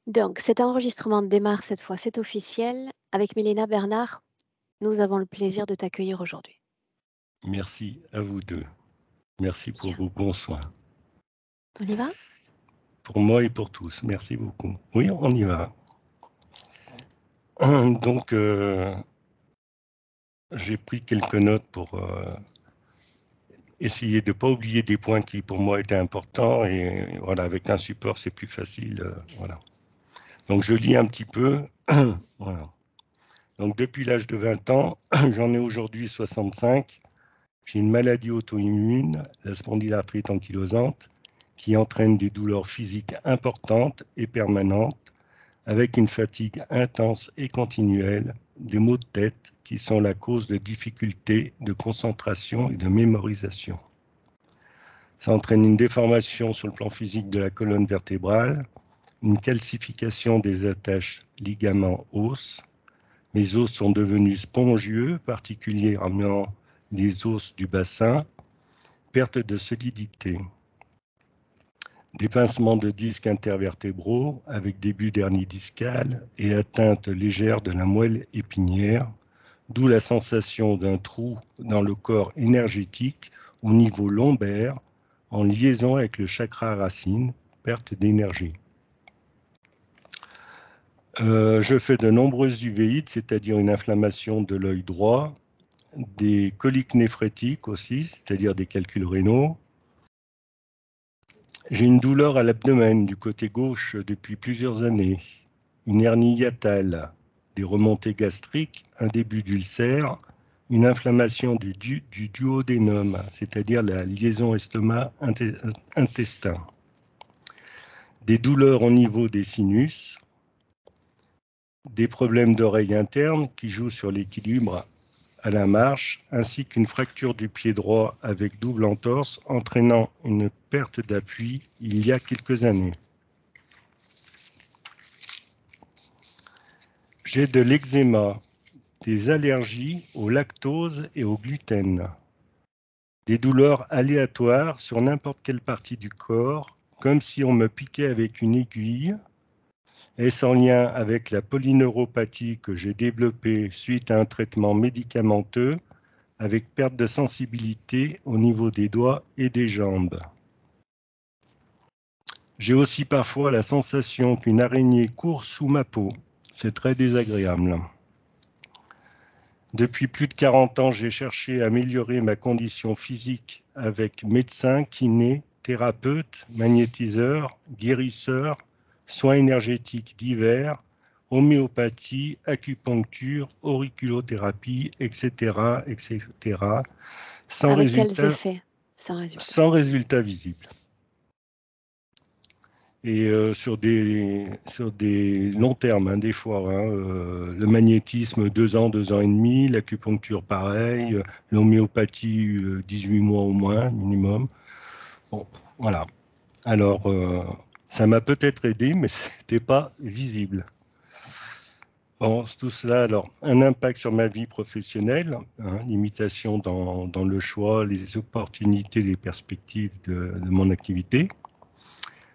Donc, cet enregistrement démarre cette fois, c'est officiel. Avec Mélina Bernard, nous avons le plaisir de t'accueillir aujourd'hui. Merci à vous deux. Merci pour Bien. vos bons soins. On y va? Pour moi et pour tous. Merci beaucoup. Oui, on y va. Donc, j'ai pris quelques notes pour essayer de ne pas oublier des points qui pour moi étaient importants. Et voilà, avec un support, c'est plus facile. Voilà. Donc, je lis un petit peu. Voilà. Donc, depuis l'âge de 20 ans, j'en ai aujourd'hui 65. J'ai une maladie auto-immune, la spondylarthrite ankylosante, qui entraîne des douleurs physiques importantes et permanentes, avec une fatigue intense et continuelle, des maux de tête qui sont la cause de difficultés de concentration et de mémorisation. Ça entraîne une déformation sur le plan physique de la colonne vertébrale, une calcification des attaches ligaments-os. Mes os sont devenus spongieux, particulièrement les os du bassin, perte de solidité. Des pincements de disques intervertébraux avec début d'hernie discale et atteinte légère de la moelle épinière, d'où la sensation d'un trou dans le corps énergétique au niveau lombaire en liaison avec le chakra racine, perte d'énergie. Je fais de nombreuses uvéites, c'est-à-dire une inflammation de l'œil droit, des coliques néphrétiques aussi, c'est-à-dire des calculs rénaux. J'ai une douleur à l'abdomen du côté gauche depuis plusieurs années, une hernie hiatale, des remontées gastriques, un début d'ulcère, une inflammation du duodénum, c'est-à-dire la liaison estomac-intestin, des douleurs au niveau des sinus, des problèmes d'oreille interne qui jouent sur l'équilibre à la marche, ainsi qu'une fracture du pied droit avec double entorse entraînant une perte d'appui il y a quelques années. J'ai de l'eczéma, des allergies au lactose et au gluten, des douleurs aléatoires sur n'importe quelle partie du corps, comme si on me piquait avec une aiguille. Est-ce en lien avec la polyneuropathie que j'ai développée suite à un traitement médicamenteux avec perte de sensibilité au niveau des doigts et des jambes? J'ai aussi parfois la sensation qu'une araignée court sous ma peau. C'est très désagréable. Depuis plus de 40 ans, j'ai cherché à améliorer ma condition physique avec médecins, kinés, thérapeutes, magnétiseurs, guérisseurs, soins énergétiques divers, homéopathie, acupuncture, auriculothérapie, etc., etc., sans Avec quels résultat, effets? Sans résultat. sans résultat visible. Et sur des longs termes, hein, des fois, le magnétisme 2 ans, 2 ans et demi, l'acupuncture pareil, l'homéopathie 18 mois au moins, minimum. Bon, voilà. Alors, ça m'a peut-être aidé, mais c'était pas visible. Bon, tout cela, alors, un impact sur ma vie professionnelle, hein, limitation dans le choix, les opportunités, les perspectives de mon activité.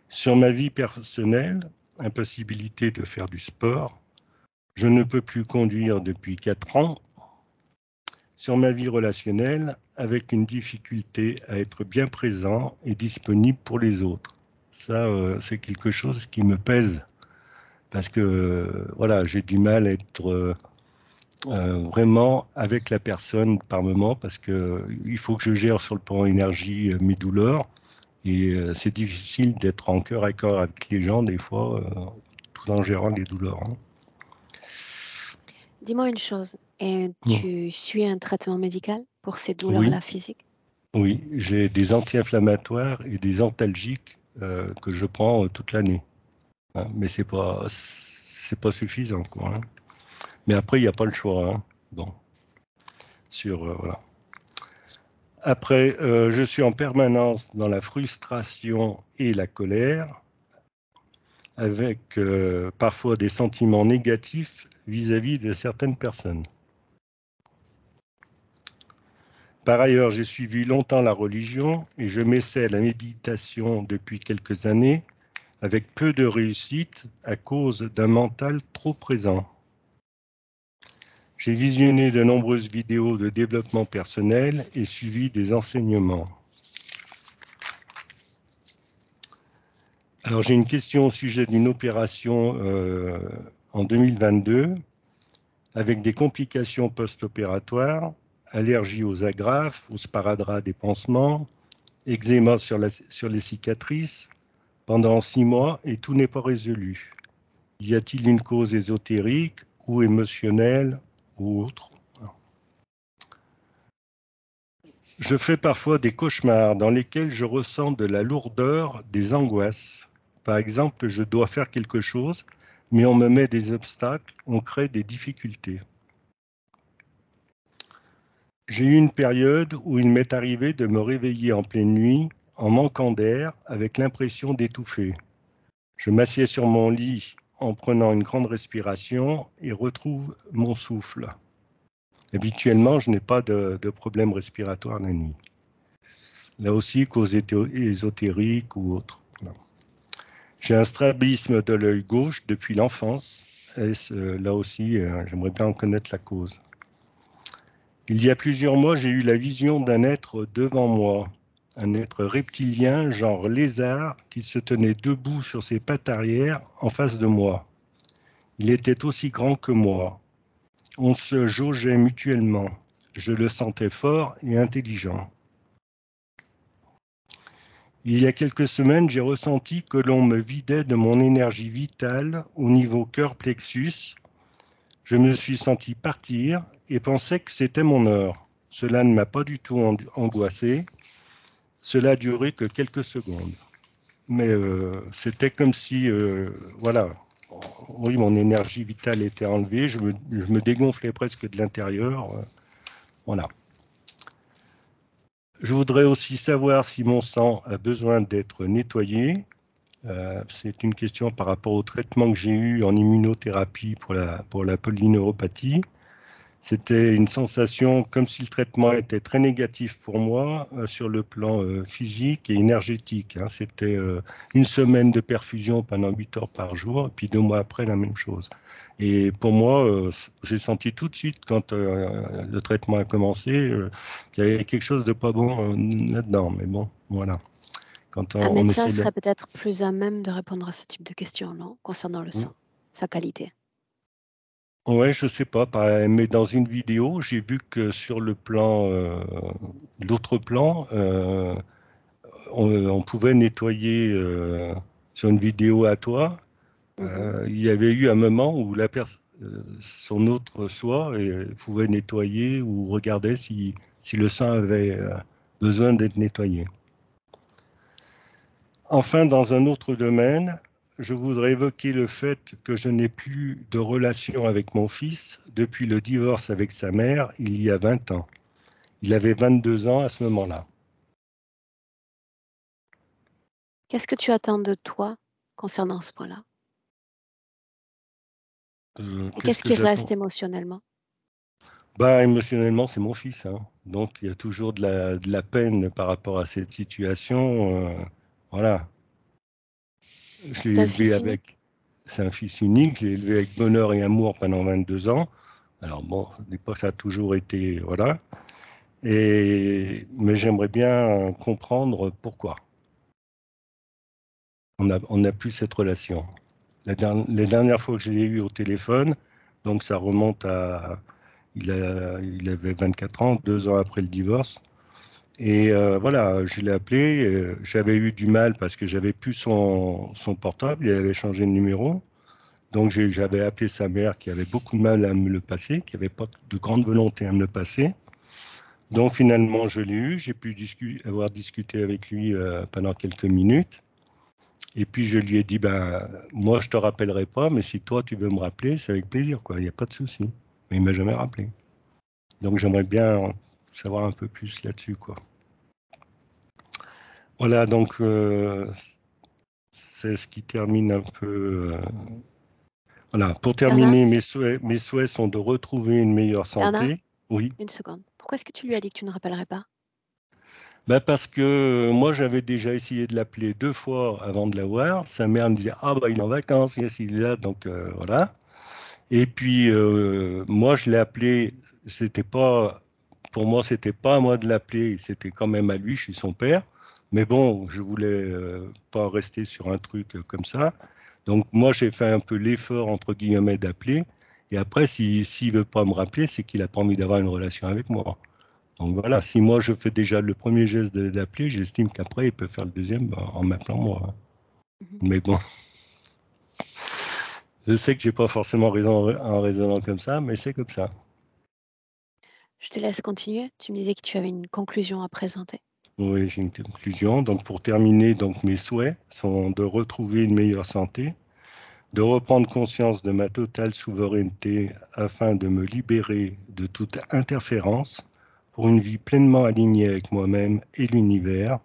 Sur ma vie personnelle, impossibilité de faire du sport. Je ne peux plus conduire depuis 4 ans. Sur ma vie relationnelle, avec une difficulté à être bien présent et disponible pour les autres. Ça, c'est quelque chose qui me pèse parce que voilà, j'ai du mal à être vraiment avec la personne par moment parce que il faut que je gère sur le plan énergie mes douleurs. Et c'est difficile d'être en cœur à cœur avec les gens, des fois, tout en gérant les douleurs. Hein. Dis-moi une chose, et tu suis un traitement médical pour ces Oui, douleurs-là physiques? oui, j'ai des anti-inflammatoires et des antalgiques que je prends toute l'année. Hein, mais c'est pas suffisant, quoi. Hein. Mais après, il n'y a pas le choix. Hein. Bon, voilà. Après, je suis en permanence dans la frustration et la colère, avec parfois des sentiments négatifs vis-à-vis de certaines personnes. Par ailleurs, j'ai suivi longtemps la religion et je m'essaie à la méditation depuis quelques années, avec peu de réussite à cause d'un mental trop présent. J'ai visionné de nombreuses vidéos de développement personnel et suivi des enseignements. Alors j'ai une question au sujet d'une opération en 2022 avec des complications post-opératoires, allergie aux agrafes, au sparadrap des pansements, eczéma sur les cicatrices pendant 6 mois et tout n'est pas résolu. Y a-t-il une cause ésotérique ou émotionnelle ou autre? Je fais parfois des cauchemars dans lesquels je ressens de la lourdeur, des angoisses. Par exemple, je dois faire quelque chose, mais on me met des obstacles, on crée des difficultés. J'ai eu une période où il m'est arrivé de me réveiller en pleine nuit, en manquant d'air, avec l'impression d'étouffer. Je m'assieds sur mon lit en prenant une grande respiration et retrouve mon souffle. Habituellement, je n'ai pas de problème respiratoire la nuit. Là aussi, cause ésotérique ou autre. J'ai un strabisme de l'œil gauche depuis l'enfance. Là aussi, j'aimerais bien en connaître la cause. Il y a plusieurs mois, j'ai eu la vision d'un être devant moi, un être reptilien, genre lézard, qui se tenait debout sur ses pattes arrière en face de moi. Il était aussi grand que moi. On se jaugeait mutuellement. Je le sentais fort et intelligent. Il y a quelques semaines, j'ai ressenti que l'on me vidait de mon énergie vitale au niveau cœur plexus. Je me suis senti partir et pensais que c'était mon heure. Cela ne m'a pas du tout angoissé. Cela a duré que quelques secondes. Mais c'était comme si, voilà, oui, mon énergie vitale était enlevée. Je me dégonflais presque de l'intérieur. Voilà. Je voudrais aussi savoir si mon sang a besoin d'être nettoyé. C'est une question par rapport au traitement que j'ai eu en immunothérapie pour la polyneuropathie. C'était une sensation comme si le traitement était très négatif pour moi sur le plan physique et énergétique. Hein. C'était une semaine de perfusion pendant 8 heures par jour, et puis 2 mois après, la même chose. Et pour moi, j'ai senti tout de suite, quand le traitement a commencé, qu'il y avait quelque chose de pas bon là-dedans. Mais bon, voilà. Quand Un on médecin essaie de... serait peut-être plus à même de répondre à ce type de questions, non? Concernant le sang, sa qualité. Ouais, je sais pas, mais dans une vidéo, j'ai vu que sur le plan, l'autre plan, on pouvait nettoyer sur une vidéo à toi. Il y avait eu un moment où son autre soi pouvait nettoyer ou regarder si le sang avait besoin d'être nettoyé. Enfin, dans un autre domaine, je voudrais évoquer le fait que je n'ai plus de relation avec mon fils depuis le divorce avec sa mère il y a 20 ans. Il avait 22 ans à ce moment-là. Qu'est-ce que tu attends de toi concernant ce point-là? Et Qu'est-ce qu'est-ce que qui reste j'attends? émotionnellement? Ben, émotionnellement, c'est mon fils. Hein. Donc, il y a toujours de la peine par rapport à cette situation. Voilà. Je C'est l'ai un élevé fils unique? avec... C'est un fils unique. Je l'ai élevé avec bonheur et amour pendant 22 ans. Alors bon, à l'époque, ça a toujours été... Voilà. Mais j'aimerais bien comprendre pourquoi on n'a plus cette relation. Les dernières fois que je l'ai eu au téléphone, donc ça remonte à... il avait 24 ans, 2 ans après le divorce. Et voilà, je l'ai appelé. J'avais eu du mal parce que j'avais plus son portable. Il avait changé de numéro. Donc j'avais appelé sa mère qui avait beaucoup de mal à me le passer, qui n'avait pas de grande volonté à me le passer. Donc finalement, je l'ai eu. J'ai pu avoir discuté avec lui pendant quelques minutes. Et puis je lui ai dit, ben, moi je te rappellerai pas, mais si toi tu veux me rappeler, c'est avec plaisir, quoi. Il n'y a pas de souci. Mais il m'a jamais rappelé. Donc j'aimerais bien savoir un peu plus là-dessus, quoi. Voilà, donc c'est ce qui termine un peu. Voilà, pour Bernard? terminer, mes souhaits sont de retrouver une meilleure Bernard? santé. Oui. Une seconde. Pourquoi est-ce que tu lui as dit que tu ne rappellerais pas? Bah parce que moi, j'avais déjà essayé de l'appeler 2 fois avant de l'avoir. Sa mère me disait, ah bah il est en vacances, yes, il est là, donc voilà. Et puis moi, je l'ai appelé, c'était pas, pour moi, c'était pas à moi de l'appeler, c'était quand même à lui, je suis son père. Mais bon, je voulais pas rester sur un truc comme ça. Donc moi, j'ai fait un peu l'effort, entre guillemets, d'appeler. Et après, s'il veut pas me rappeler, c'est qu'il a pas envie d'avoir une relation avec moi. Donc voilà, si moi je fais déjà le premier geste d'appeler, j'estime qu'après il peut faire le deuxième en m'appelant moi, hein. Mhm. Mais bon, je sais que j'ai pas forcément raison en raisonnant comme ça, mais c'est comme ça. Je te laisse continuer. Tu me disais que tu avais une conclusion à présenter. Oui, j'ai une conclusion. Donc pour terminer, donc mes souhaits sont de retrouver une meilleure santé, de reprendre conscience de ma totale souveraineté afin de me libérer de toute interférence pour une vie pleinement alignée avec moi-même et l'univers,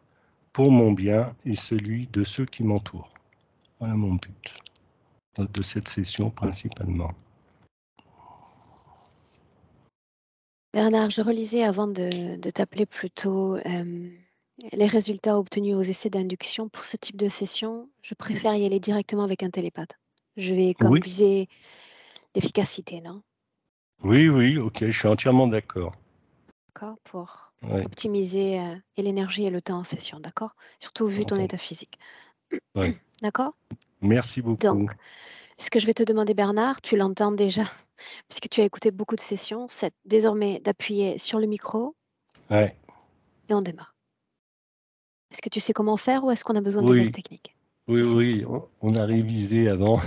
pour mon bien et celui de ceux qui m'entourent. Voilà mon but de cette session principalement. Bernard, je relisais avant de t'appeler plutôt les résultats obtenus aux essais d'induction. Pour ce type de session, je préfère y aller directement avec un télépathe. Je vais comme Oui, viser l'efficacité, là, oui, oui, ok, je suis entièrement d'accord. d'accord, pour Ouais, optimiser et l'énergie et le temps en session, d'accord? Surtout vu ton enfin, état physique. ouais. D'accord? Merci Donc, beaucoup. ce que je vais te demander, Bernard, tu l'entends déjà, puisque tu as écouté beaucoup de sessions, c'est désormais d'appuyer sur le micro Ouais. et on démarre. Est-ce que tu sais comment faire ou est-ce qu'on a besoin de l'aide Oui, technique? oui, Tu sais. oui, on a révisé avant,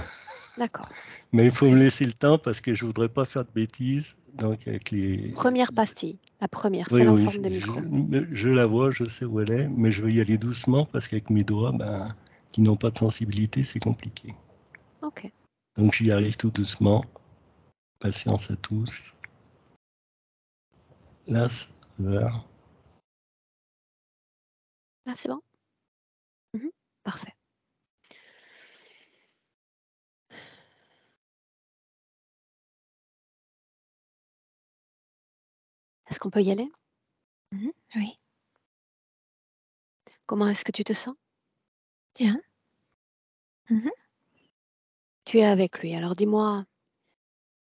D'accord. mais il faut Très me bien. laisser le temps parce que je voudrais pas faire de bêtises. Donc avec les, Première pastille. La première, oui, celle en oui, forme de micro. je la vois, je sais où elle est, mais je vais y aller doucement parce qu'avec mes doigts, ben, qui n'ont pas de sensibilité, c'est compliqué. Ok. Donc j'y arrive tout doucement. Patience à tous. Là, là. Là, c'est bon? Mhm. Parfait. Est-ce qu'on peut y aller? Mhm. Oui, Comment est-ce que tu te sens? bien. Mhm. Tu es avec lui. Alors dis-moi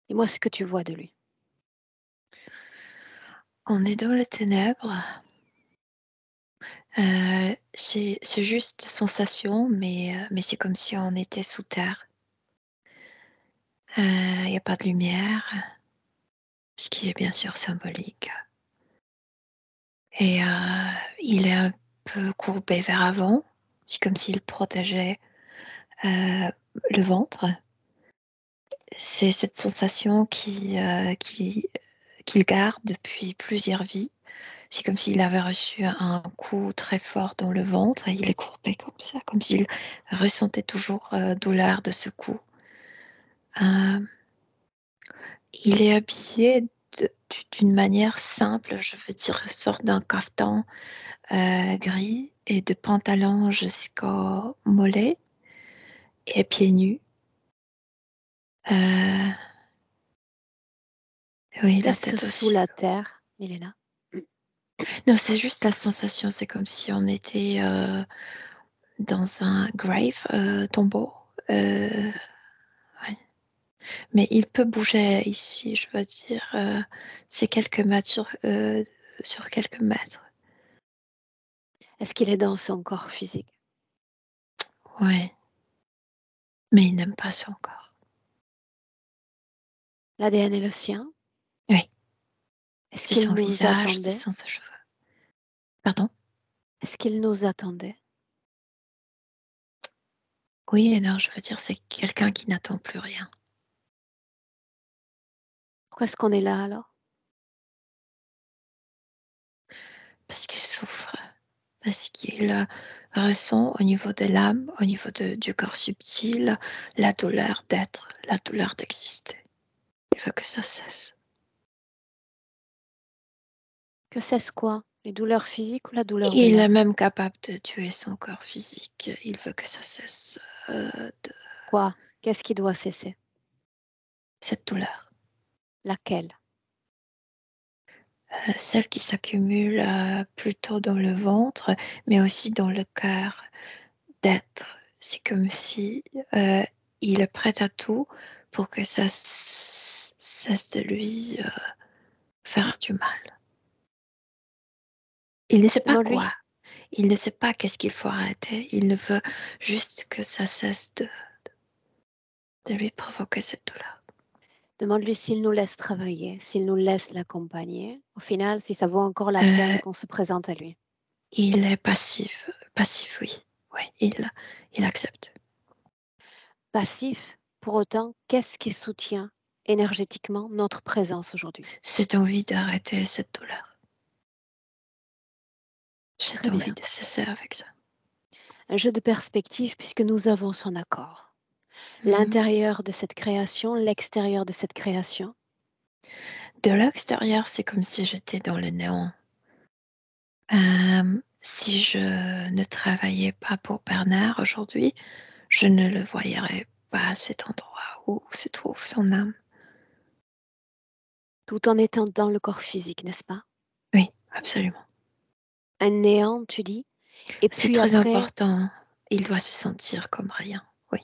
ce que tu vois de lui. On est dans les ténèbres. C'est juste sensation, mais c'est comme si on était sous terre. Il n'y a pas de lumière, ce qui est bien sûr symbolique. Et il est un peu courbé vers avant. C'est comme s'il protégeait le ventre. C'est cette sensation qu'il garde depuis plusieurs vies. C'est comme s'il avait reçu un coup très fort dans le ventre et il est courbé comme ça, comme s'il ressentait toujours douleur de ce coup. Euh, il est habillé d'une manière simple, je veux dire, sorte d'un caftan gris et de pantalon jusqu'au mollet et pieds nus. Euh, oui, la Qu'est-ce que tête sous aussi. la terre, Milena? Non, c'est juste la sensation, c'est comme si on était dans un grave, tombeau. Ouais. Mais il peut bouger ici, je veux dire, c'est quelques mètres sur quelques mètres. Est-ce qu'il est dans son corps physique? Ouais, mais il n'aime pas son corps. L'ADN est le sien? Oui, Est-ce c'est qu'il son nous visage, ce attendait? sont ses cheveux. Pardon? Est-ce qu'il nous attendait? Oui et non, je veux dire, c'est quelqu'un qui n'attend plus rien. Pourquoi est-ce qu'on est là alors? Parce qu'il souffre, parce qu'il ressent au niveau de l'âme, au niveau du corps subtil, la douleur d'être, la douleur d'exister. Il veut que ça cesse. Que c'est quoi? Les douleurs physiques ou la douleur de Il est l'âme? même capable de tuer son corps physique. Il veut que ça cesse de Quoi? Qu'est-ce qui doit cesser? cette douleur. Laquelle? celle qui s'accumule plutôt dans le ventre, mais aussi dans le cœur d'être. C'est comme si il est prêt à tout pour que ça cesse de lui faire du mal. Il ne sait pas Demande-lui. quoi. Il ne sait pas qu'est-ce qu'il faut arrêter. Il ne veut juste que ça cesse de lui provoquer cette douleur. Demande-lui s'il nous laisse travailler, s'il nous laisse l'accompagner. Au final, si ça vaut encore la peine qu'on se présente à lui. Il est passif. Passif, oui. Oui, il accepte. Passif, pour autant, qu'est-ce qui soutient énergétiquement notre présence aujourd'hui? Cette envie d'arrêter cette douleur. Cette Très envie bien. de cesser avec ça. Un jeu de perspective puisque nous avons son accord. Mhm. L'intérieur de cette création, l'extérieur de cette création. De l'extérieur, c'est comme si j'étais dans le néant. Si je ne travaillais pas pour Bernard aujourd'hui, je ne le voyerais pas à cet endroit où se trouve son âme. Tout en étant dans le corps physique, n'est-ce pas? Oui, absolument. Un néant, tu dis. Et C'est puis très après, important. Il doit se sentir comme rien. Oui.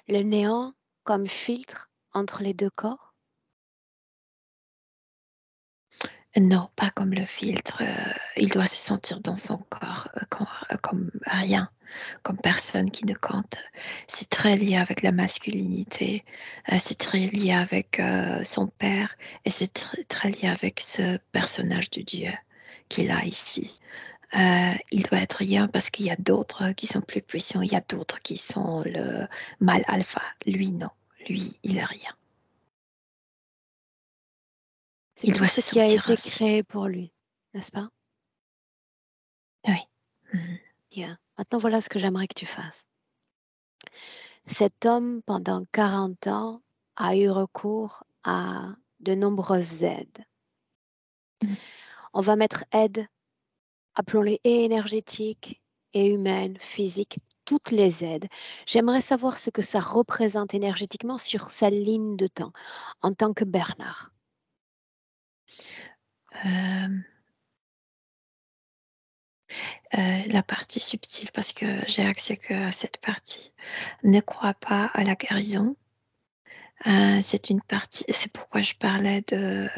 le néant comme filtre entre les deux corps. Non, pas comme le filtre. Il doit se sentir dans son corps comme rien, comme personne qui ne compte. C'est très lié avec la masculinité, c'est très lié avec son père et c'est très lié avec ce personnage de Dieu qu'il a ici. Il doit être rien parce qu'il y a d'autres qui sont plus puissants, il y a d'autres qui sont le mâle alpha. Lui, non. Lui, il est rien. C'est Il tout doit ce se qui a sentir été ainsi. créé pour lui, n'est-ce pas? Oui. Mhm. Bien. Maintenant, voilà ce que j'aimerais que tu fasses. Cet homme, pendant 40 ans, a eu recours à de nombreuses aides. Mhm. On va mettre aide, appelons-les et énergétiques et humaines, physiques, toutes les aides. J'aimerais savoir ce que ça représente énergétiquement sur sa ligne de temps en tant que Bernard. Euh, la partie subtile, parce que j'ai accès que à cette partie. Ne crois pas à la guérison. C'est une partie, c'est pourquoi je parlais de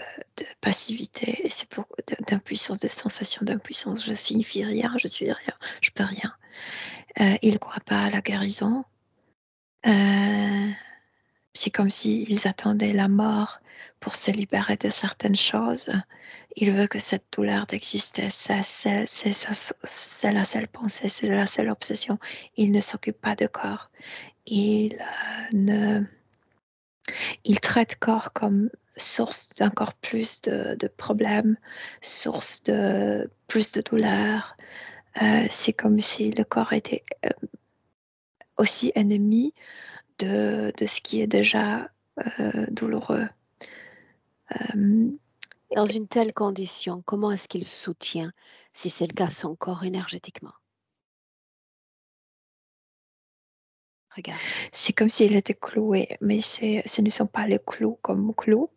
passivité, et c'est pour d'impuissance, de sensation d'impuissance. Je signifie rien, je suis rien, je peux rien. Ils ne croient pas à la guérison. Euh, c'est comme s'ils attendaient la mort pour se libérer de certaines choses. Il veut que cette douleur d'exister, c'est la seule pensée, c'est la seule obsession. Il ne s'occupe pas de corps. Il, ne, il traite corps comme source d'encore plus de problèmes, source de plus de douleur. C'est comme si le corps était aussi ennemi de ce qui est déjà douloureux. Euh, Dans une telle condition, comment est-ce qu'il soutient, si c'est le cas, son corps énergétiquement? Regarde. c'est comme s'il était cloué, mais ce ne sont pas les clous comme clous.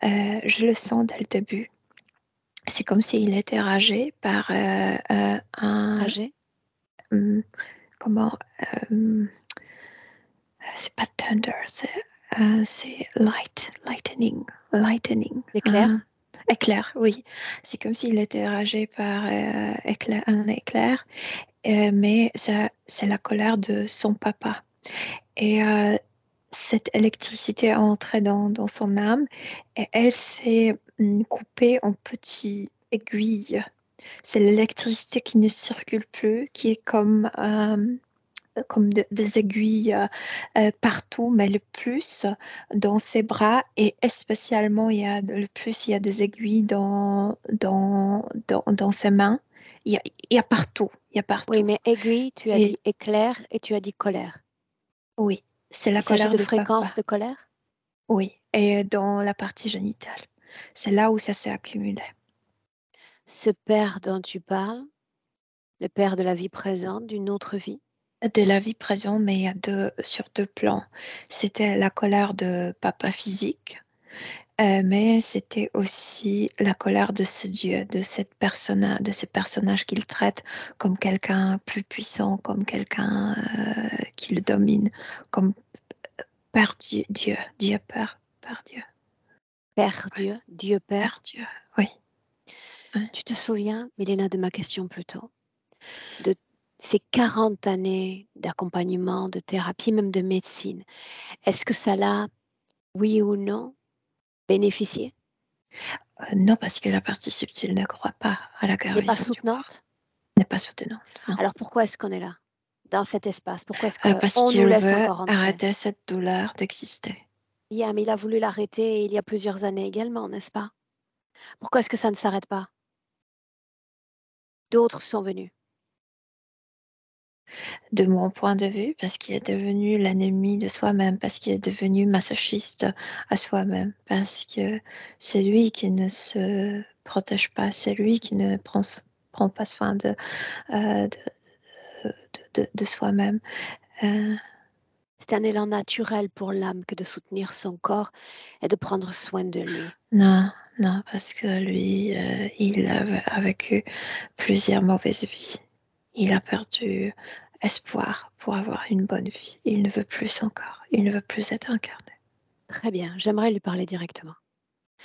Je le sens dès le début. C'est comme s'il était ragé par un... Ragé? hum, comment... hum, c'est pas thunder, c'est lightning. L'éclair? Éclair, oui. C'est comme s'il était ragé par un éclair, mais c'est la colère de son papa. Et cette électricité est entrée dans son âme et elle s'est coupée en petites aiguilles. C'est l'électricité qui ne circule plus, qui est comme des aiguilles partout, mais le plus dans ses bras et spécialement, il y a des aiguilles dans ses mains. Il y a partout, il y a Oui, partout. mais aiguille, tu as Et dit éclair et tu as dit colère. oui, c'est la Il s'agit colère de de fréquence papa. de colère? Oui, et dans la partie génitale. C'est là où ça s'est accumulé. Ce père dont tu parles, le père de la vie présente, d'une autre vie, De la vie présente, mais sur deux plans. C'était la colère de papa physique Mais c'était aussi la colère de ce dieu, de ce personnage qu'il traite comme quelqu'un plus puissant, comme quelqu'un qui le domine, comme Père Dieu, Dieu Père, Père Dieu, Père Dieu, Dieu Père Père. Dieu, oui. Tu te souviens, Milena, de ma question plus tôt, de ces 40 années d'accompagnement, de thérapie, même de médecine. Est-ce que ça l'a, oui ou non, bénéficié? Non, parce que la partie subtile ne croit pas à la N'est pas guérison du corps, soutenante? n'est pas soutenante, non. Alors pourquoi est-ce qu'on est là, dans cet espace? Pourquoi est-ce Parce qu'on nous qu'il laisse veut encore entrer? arrêter cette douleur d'exister. Yeah, mais il a voulu l'arrêter il y a plusieurs années également, n'est-ce pas? Pourquoi est-ce que ça ne s'arrête pas? D'autres sont venus. De mon point de vue, parce qu'il est devenu l'ennemi de soi-même, parce qu'il est devenu masochiste à soi-même, parce que c'est lui qui ne se protège pas, c'est lui qui ne prend pas soin euh, de soi-même. C'est un élan naturel pour l'âme que de soutenir son corps et de prendre soin de lui. Non, non, parce que lui, il a vécu plusieurs mauvaises vies. Il a perdu espoir pour avoir une bonne vie. Il ne veut plus son corps. Il ne veut plus être incarné. Très bien, j'aimerais lui parler directement.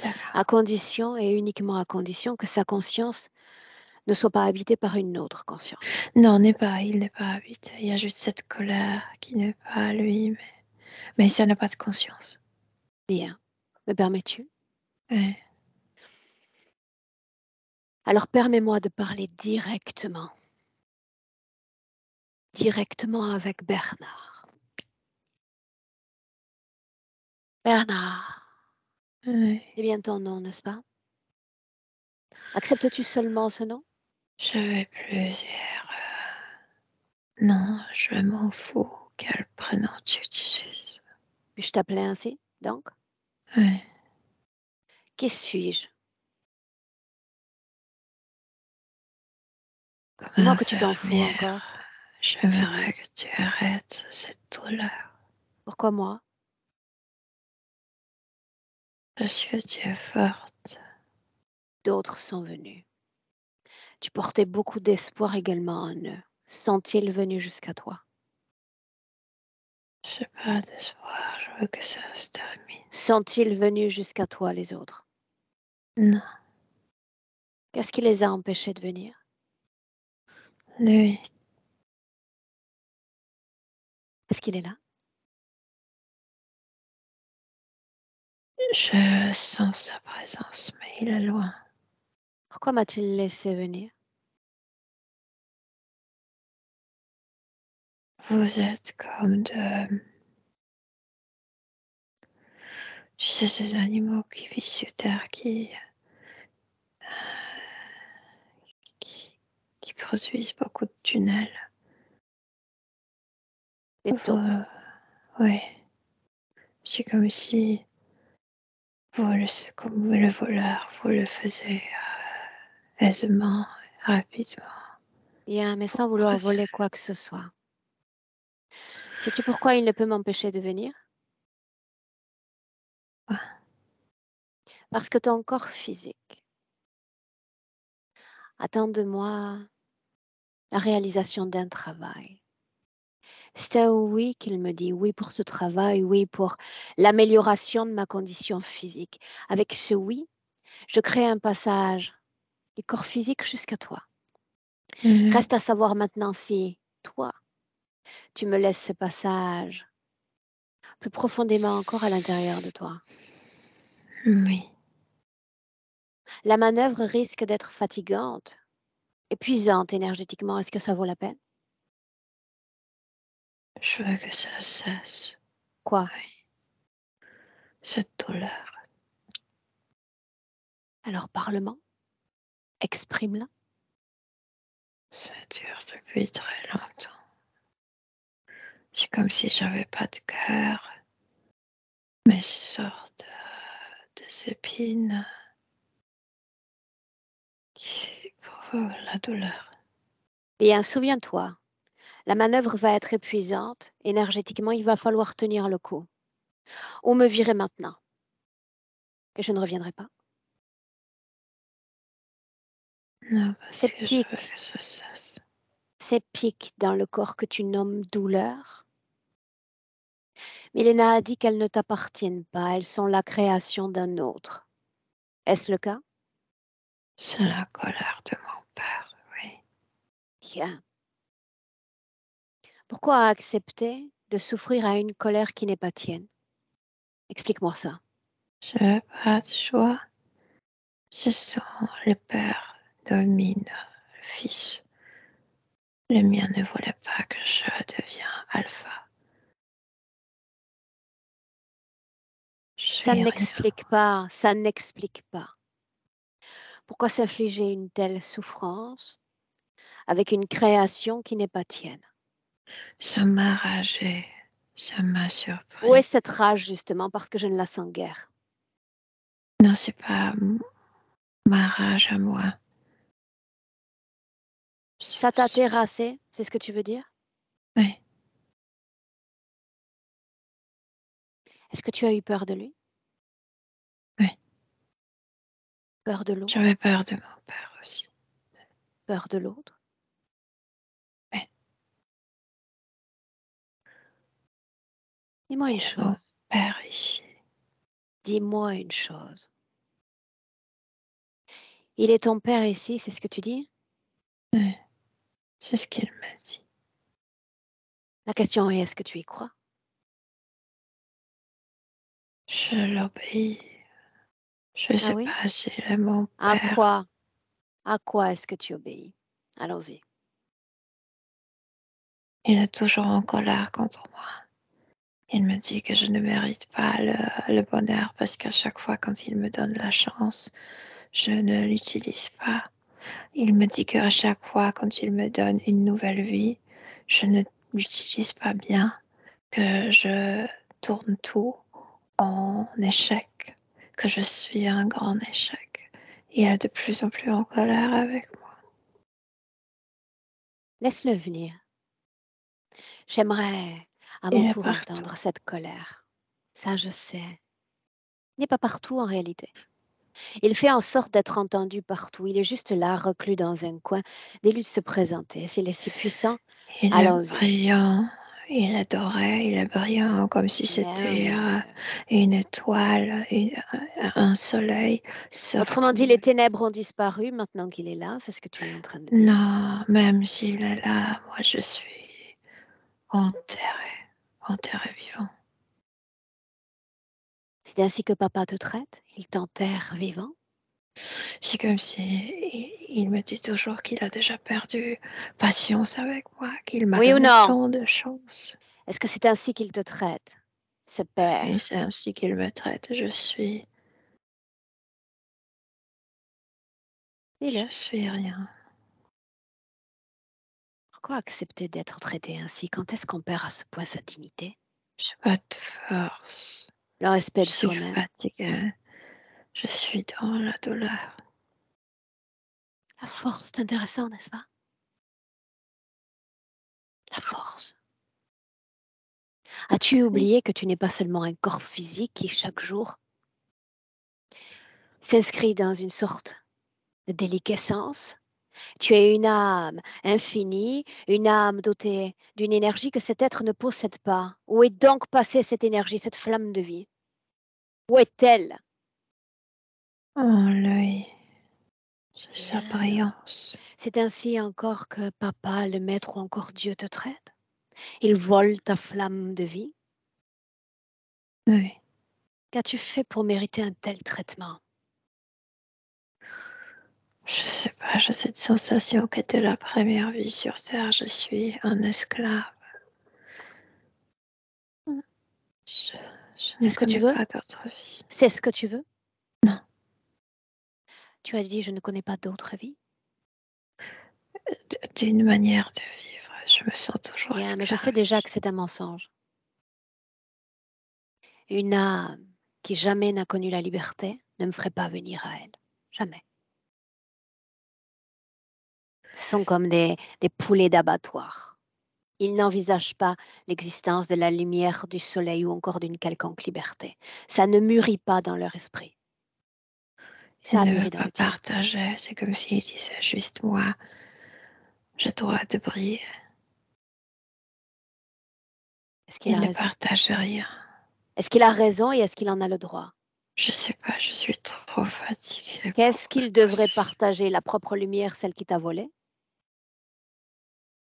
D'accord. À condition et uniquement à condition que sa conscience ne soit pas habitée par une autre conscience. Non, il n'est pas habité. Il y a juste cette colère qui n'est pas lui, mais ça n'a pas de conscience. Bien. Me permets-tu? Ouais. Alors permets-moi de parler directement. Directement avec Bernard. Bernard, Ouais. c'est bien ton nom, n'est-ce pas? Acceptes-tu seulement ce nom? J'avais plusieurs. Non, je m'en fous. Quel prénom tu utilises? Puis-je t'appeler ainsi, donc? Ouais. Qui suis-je? Comme Dis-moi que tu t'en fous infirmière, encore. j'aimerais Infirmière. que tu arrêtes cette douleur. Pourquoi moi? Parce que tu es forte. D'autres sont venus. Tu portais beaucoup d'espoir également en eux. Sont-ils venus jusqu'à toi? J'ai pas d'espoir, je veux que ça se termine. Sont-ils venus jusqu'à toi, les autres? Non, Qu'est-ce qui les a empêchés de venir? lui, Est-ce qu'il est là? je sens sa présence, mais il est loin. Pourquoi m'a-t-il laissé venir? Vous êtes comme tu sais, ces animaux qui vivent sur Terre, qui produisent beaucoup de tunnels. Les taupes. Oui, c'est comme si comme le voleur, vous le faisiez aisément, rapidement. Bien, mais sans vouloir Pourquoi voler quoi que ce soit. Sais-tu pourquoi il ne peut m'empêcher de venir? Parce que ton corps physique attend de moi la réalisation d'un travail. C'est un oui qu'il me dit, oui pour ce travail, oui pour l'amélioration de ma condition physique. Avec ce oui, je crée un passage du corps physique jusqu'à toi. Reste à savoir maintenant si toi, tu me laisses ce passage plus profondément encore à l'intérieur de toi. Oui, La manœuvre risque d'être fatigante, épuisante énergétiquement. Est-ce que ça vaut la peine? je veux que ça cesse. Quoi? Cette douleur. Alors parle-moi, exprime-la. Ça dure depuis très longtemps. C'est comme si j'avais pas de cœur. Mes sortes de épines qui provoquent la douleur. Bien, souviens-toi, la manœuvre va être épuisante. Énergétiquement, il va falloir tenir le coup. Ou me virer maintenant. que je ne reviendrai pas. Non, parce Ces que je veux pics, que ça cesse. ces pics dans le corps que tu nommes douleur, Milena a dit qu'elles ne t'appartiennent pas, elles sont la création d'un autre. Est-ce le cas? C'est la colère de mon père, oui. Bien. Pourquoi accepter de souffrir à une colère qui n'est pas tienne? Explique-moi ça. Je n'ai pas de choix. Ce sont le père domine le fils. Le mien ne voulait pas que je devienne alpha. Je Ça suis rien. ça n'explique pas. Pourquoi s'infliger une telle souffrance avec une création qui n'est pas tienne? Ça m'a ragé. Ça m'a Où est surpris. cette rage justement parce que je ne la sens guère? Non, c'est pas ma rage à moi. Ça t'a terrassé, c'est ce que tu veux dire? Oui, Est-ce que tu as eu peur de lui? oui. Peur de l'autre? J'avais peur de mon père aussi. Peur de l'autre? Oui. Dis-moi une Il est mon chose. père ici. Dis-moi une chose. Il est ton père ici, c'est ce que tu dis? Oui, c'est ce qu'il m'a dit. La question est, est-ce que tu y crois? Je l'obéis. Je ne Ah sais oui? pas s'il est mon À père. quoi? À quoi est-ce que tu obéis? Allons-y. Il est toujours en colère contre moi. Il me dit que je ne mérite pas le bonheur parce qu'à chaque fois quand il me donne la chance, je ne l'utilise pas. Il me dit qu'à chaque fois quand il me donne une nouvelle vie, je ne l'utilise pas bien, que je tourne tout en échec, que je suis un grand échec. Il est de plus en plus en colère avec moi. Laisse-le venir. J'aimerais à Il mon est tour partout. entendre cette colère. Ça, je sais. Il n'est pas partout en réalité. Il fait en sorte d'être entendu partout. Il est juste là, reclus dans un coin, d'élu de se présenter. S'il est si puissant, Il est allons-y. brillant, il est doré, il est brillant comme si Mais c'était oui. une étoile, un soleil sur Autrement tout. dit, les ténèbres ont disparu maintenant qu'il est là. C'est ce que tu es en train de dire. Non, même s'il est là, moi je suis enterré, enterré vivant. C'est ainsi que papa te traite. Il t'enterre vivant. C'est comme si il me dit toujours qu'il a déjà perdu patience avec moi, qu'il m'a Oui ou donné non? tant de chance. Est-ce que c'est ainsi qu'il te traite, ce Et père? c'est ainsi qu'il me traite. Je Dis-le. suis rien. Pourquoi accepter d'être traité ainsi? Quand est-ce qu'on perd à ce point sa dignité? J'ai pas de force. Le respect Je de suis soi-même. fatiguée. Je suis dans la douleur. La force, c'est intéressant, n'est-ce pas? La force. As-tu oublié que tu n'es pas seulement un corps physique qui, chaque jour, s'inscrit dans une sorte de déliquescence? Tu es une âme infinie, une âme dotée d'une énergie que cet être ne possède pas. Où est donc passée cette énergie, cette flamme de vie? Où est-elle? Oh, l'œil, c'est sa Bien. brillance. C'est ainsi encore que papa, le maître ou encore Dieu te traite. Il vole ta flamme de vie. Oui. Qu'as-tu fait pour mériter un tel traitement? Je sais pas, j'ai cette sensation que de la première vie sur Terre, je suis un esclave. Je, je C'est ne ce que tu connais veux? pas d'autre vie. C'est ce que tu veux? Non, Tu as dit je ne connais pas d'autre vie. d'une manière de vivre, je me sens toujours Bien, mais je sais esclave déjà ici. que c'est un mensonge. Une âme qui jamais n'a connu la liberté ne me ferait pas venir à elle. Jamais. Ce sont comme des poulets d'abattoir. Ils n'envisagent pas l'existence de la lumière, du soleil ou encore d'une quelconque liberté. Ça ne mûrit pas dans leur esprit. Ça Il a ne mûri veut dans pas le tien. partager. C'est comme s'il disait juste moi, j'ai droit de briller. Est-ce qu'il a Il ne raison? partage rien. Est-ce qu'il a raison et est-ce qu'il en a le droit? Je sais pas, je suis trop fatiguée pour Qu'est-ce qu'il tout devrait ceci. partager? La propre lumière, celle qui t'a volée?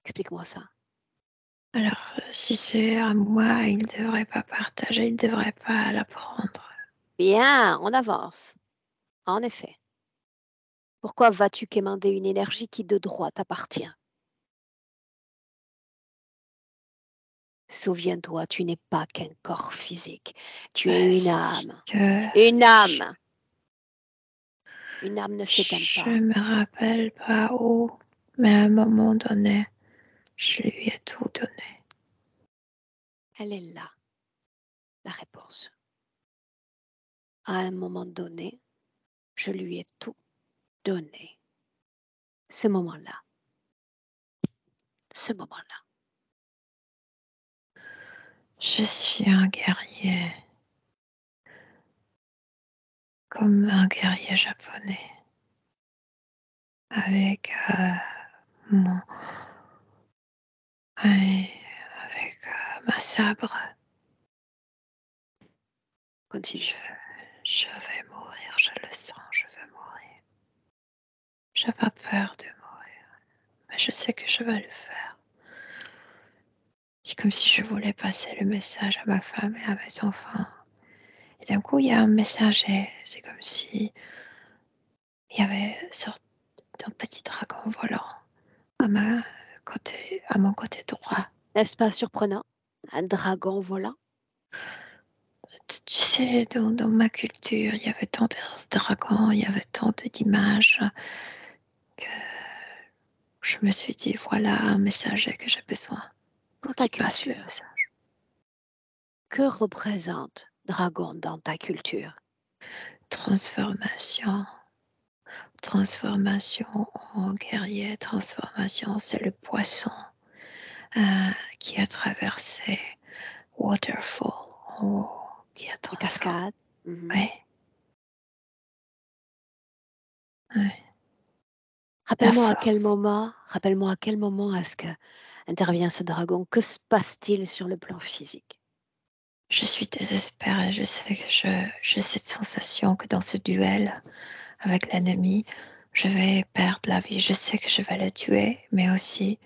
Explique-moi ça. Alors, si c'est à moi, il ne devrait pas partager, il ne devrait pas la prendre. Bien, on avance. En effet. Pourquoi vas-tu quémander une énergie qui de droit t'appartient? Souviens-toi, tu n'es pas qu'un corps physique. Tu es une Parce âme. que Une âme. Une âme ne s'éteint je pas. me rappelle pas où, mais à un moment donné, je lui ai tout donné. Elle est là, la réponse. À un moment donné, je lui ai tout donné. Ce moment-là. Ce moment-là. Je suis un guerrier, comme un guerrier japonais, avec mon, ouais, avec ma sabre. Continue. Je vais mourir, je le sens, je vais mourir. J'ai pas peur de mourir, mais je sais que je vais le faire. C'est comme si je voulais passer le message à ma femme et à mes enfants. Et d'un coup, il y a un messager. C'est comme si il y avait une sorte d'un petit dragon volant à mon côté droit. N'est-ce pas surprenant? Un dragon volant? Tu sais, dans ma culture, il y avait tant de dragons, il y avait tant d'images que je me suis dit, voilà un messager que j'ai besoin Dans pour ta qu'il passe le culture, message. que représente dragon dans ta culture? Transformation, transformation en guerrier, transformation, c'est le poisson qui a traversé Waterfall, qui a Les transformé. cascades? Mhm. Oui, oui, la force. Rappelle-moi à quel moment est-ce que intervient ce dragon? Que se passe-t-il sur le plan physique? Je suis désespérée, je sais que j'ai cette sensation que dans ce duel avec l'ennemi, je vais perdre la vie. Je sais que je vais le tuer, mais aussi,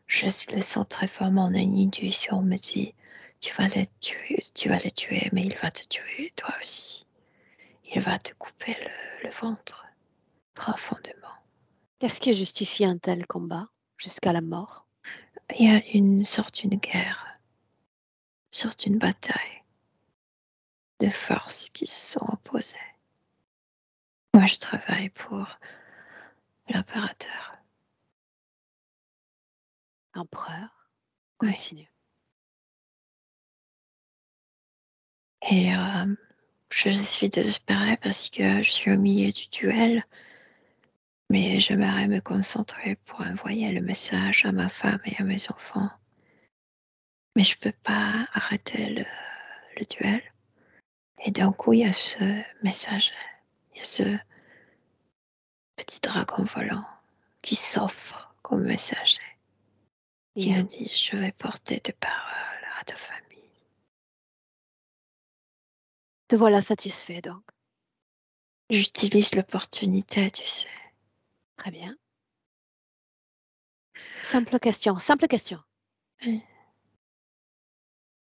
je le sens très fort, mon intuition me dit, tu vas le tuer, mais il va te tuer toi aussi. Il va te couper le ventre profondément. Qu'est-ce qui justifie un tel combat jusqu'à la mort? Il y a une sorte d'une guerre, une sorte d'une bataille de forces qui se sont opposées. Moi, je travaille pour l'opérateur. Empereur, Oui. continue. Et je suis désespérée parce que je suis au milieu du duel, mais j'aimerais me concentrer pour envoyer le message à ma femme et à mes enfants. Mais je peux pas arrêter le duel. Et d'un coup, il y a ce message, il y a ce petit dragon volant qui s'offre comme messager, qui me Bien. dit, je vais porter tes paroles à ta famille. Te voilà satisfait donc. J'utilise l'opportunité, tu sais. Très bien. Simple question, simple question. Oui.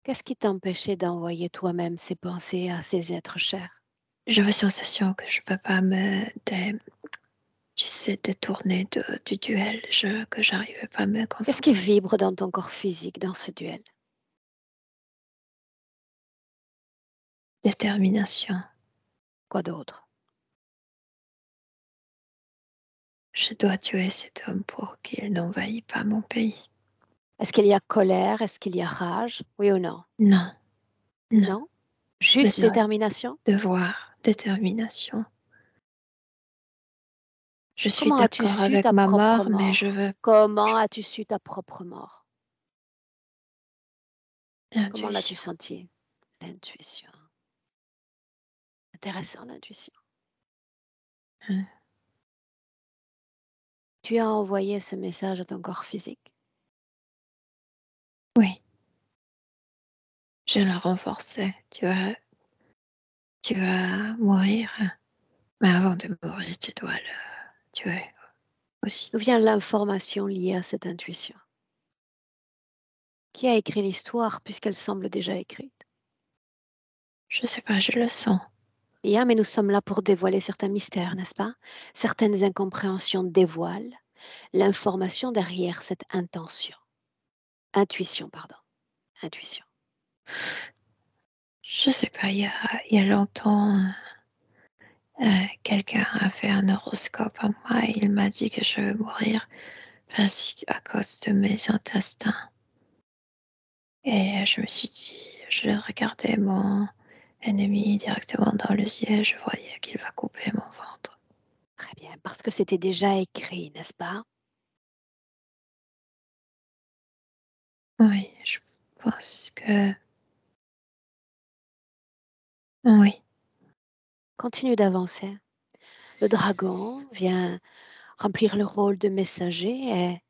Qu'est-ce qui t'empêchait d'envoyer toi-même ces pensées à ces êtres chers? J'avais la sensation que je peux pas tu sais, détourner du duel, que j'arrivais pas à me Qu'est-ce qui concentrer. vibre dans ton corps physique dans ce duel? Détermination. Quoi d'autre? Je dois tuer cet homme pour qu'il n'envahisse pas mon pays. Est-ce qu'il y a colère? Est-ce qu'il y a rage? Oui ou non? Non, non. Non? Juste Besoin, détermination? devoir, détermination. Je suis Comment as-tu d'accord su avec ta ma propre mort, mais je mort? veux Comment as-tu su ta propre mort? Comment l'as-tu l'intuition. senti? L'intuition. Intéressant, l'intuition. Hein. Tu as envoyé ce message à ton corps physique. Oui, je l'ai renforcé. Tu vas mourir, mais avant de mourir, tu dois le tuer aussi. D'où vient l'information liée à cette intuition? Qui a écrit l'histoire puisqu'elle semble déjà écrite? Je sais pas, je le sens. Mais nous sommes là pour dévoiler certains mystères, n'est-ce pas? Certaines incompréhensions dévoilent l'information derrière cette intention. Intuition, pardon. Intuition. Je sais pas, il y a longtemps, quelqu'un a fait un horoscope à moi et il m'a dit que je vais mourir à cause de mes intestins. Et je me suis dit, je regardais mon ennemi directement dans les yeux, je voyais qu'il va couper mon ventre. Très bien, parce que c'était déjà écrit, n'est-ce pas? Oui, je pense que oui. Continue d'avancer. Le dragon vient remplir le rôle de messager. Et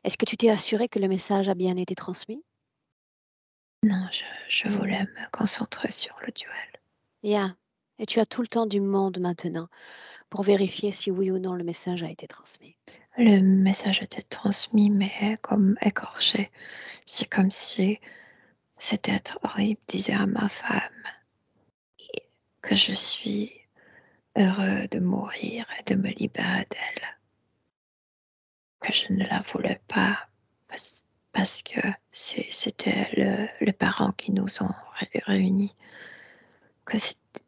est-ce que tu t'es assuré que le message a bien été transmis? Non, je voulais me concentrer sur le duel. Bien. Et tu as tout le temps du monde maintenant pour vérifier si oui ou non le message a été transmis. Le message était transmis, mais comme écorché. C'est comme si cet être horrible disait à ma femme que je suis heureux de mourir et de me libérer d'elle, que je ne la voulais pas parce que c'était le parent qui nous ont réunis, que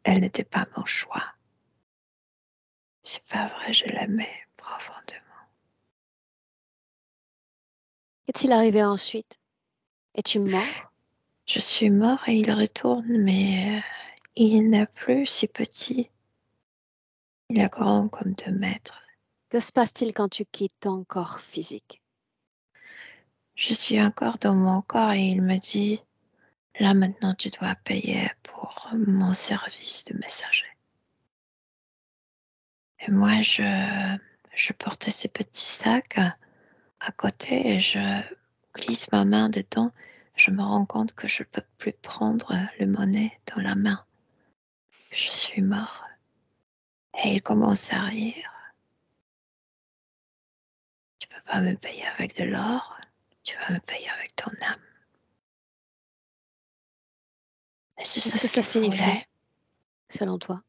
elle n'était pas mon choix. C'est pas vrai, je l'aimais profondément. Qu'est-il arrivé ensuite? Es-tu mort? Je suis mort et il retourne, mais il n'est plus si petit. Il est grand comme 2 mètres. Que se passe-t-il quand tu quittes ton corps physique? Je suis encore dans mon corps et il me dit, là maintenant tu dois payer pour mon service de messager. Et moi je portais ces petits sacs à côté et je glisse ma main dedans. Je me rends compte que je ne peux plus prendre le monnaie dans la main. Je suis mort. Et il commence à rire. Tu peux pas me payer avec de l'or, tu vas me payer avec ton âme. Et c'est ça Qu'est-ce que ce ça qu'il signifie, voulait. selon toi?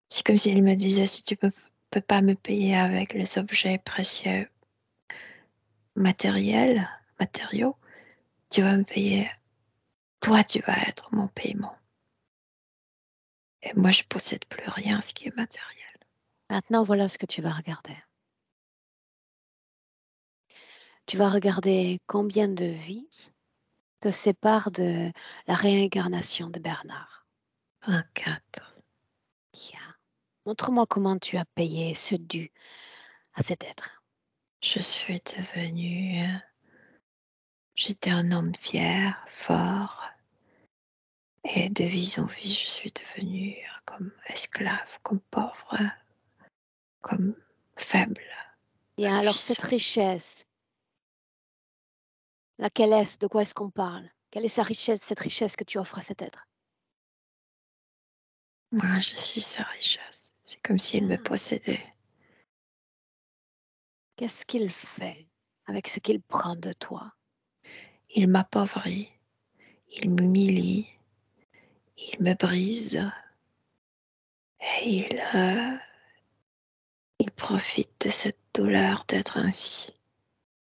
C'est comme s'il me disait, si tu peux pas me payer avec les objets précieux matériaux, tu vas me payer. Toi, tu vas être mon paiement. Et moi, je possède plus rien, ce qui est matériel. Maintenant, voilà ce que tu vas regarder. Tu vas regarder combien de vies te séparent de la réincarnation de Bernard. 24. Bien. Montre-moi comment tu as payé ce dû à cet être. Je suis devenue. J'étais un homme fier, fort, et de vie en vie, je suis devenue comme esclave, comme pauvre, comme faible, Bien, alors cette puissant. richesse, laquelle est-ce? De quoi est-ce qu'on parle? Quelle est sa richesse, cette richesse que tu offres à cet être? Moi, je suis sa richesse. C'est comme s'il me Bien. possédait. Qu'est-ce qu'il fait avec ce qu'il prend de toi? Il m'appauvrit, il m'humilie, il me brise et il profite de cette douleur d'être ainsi,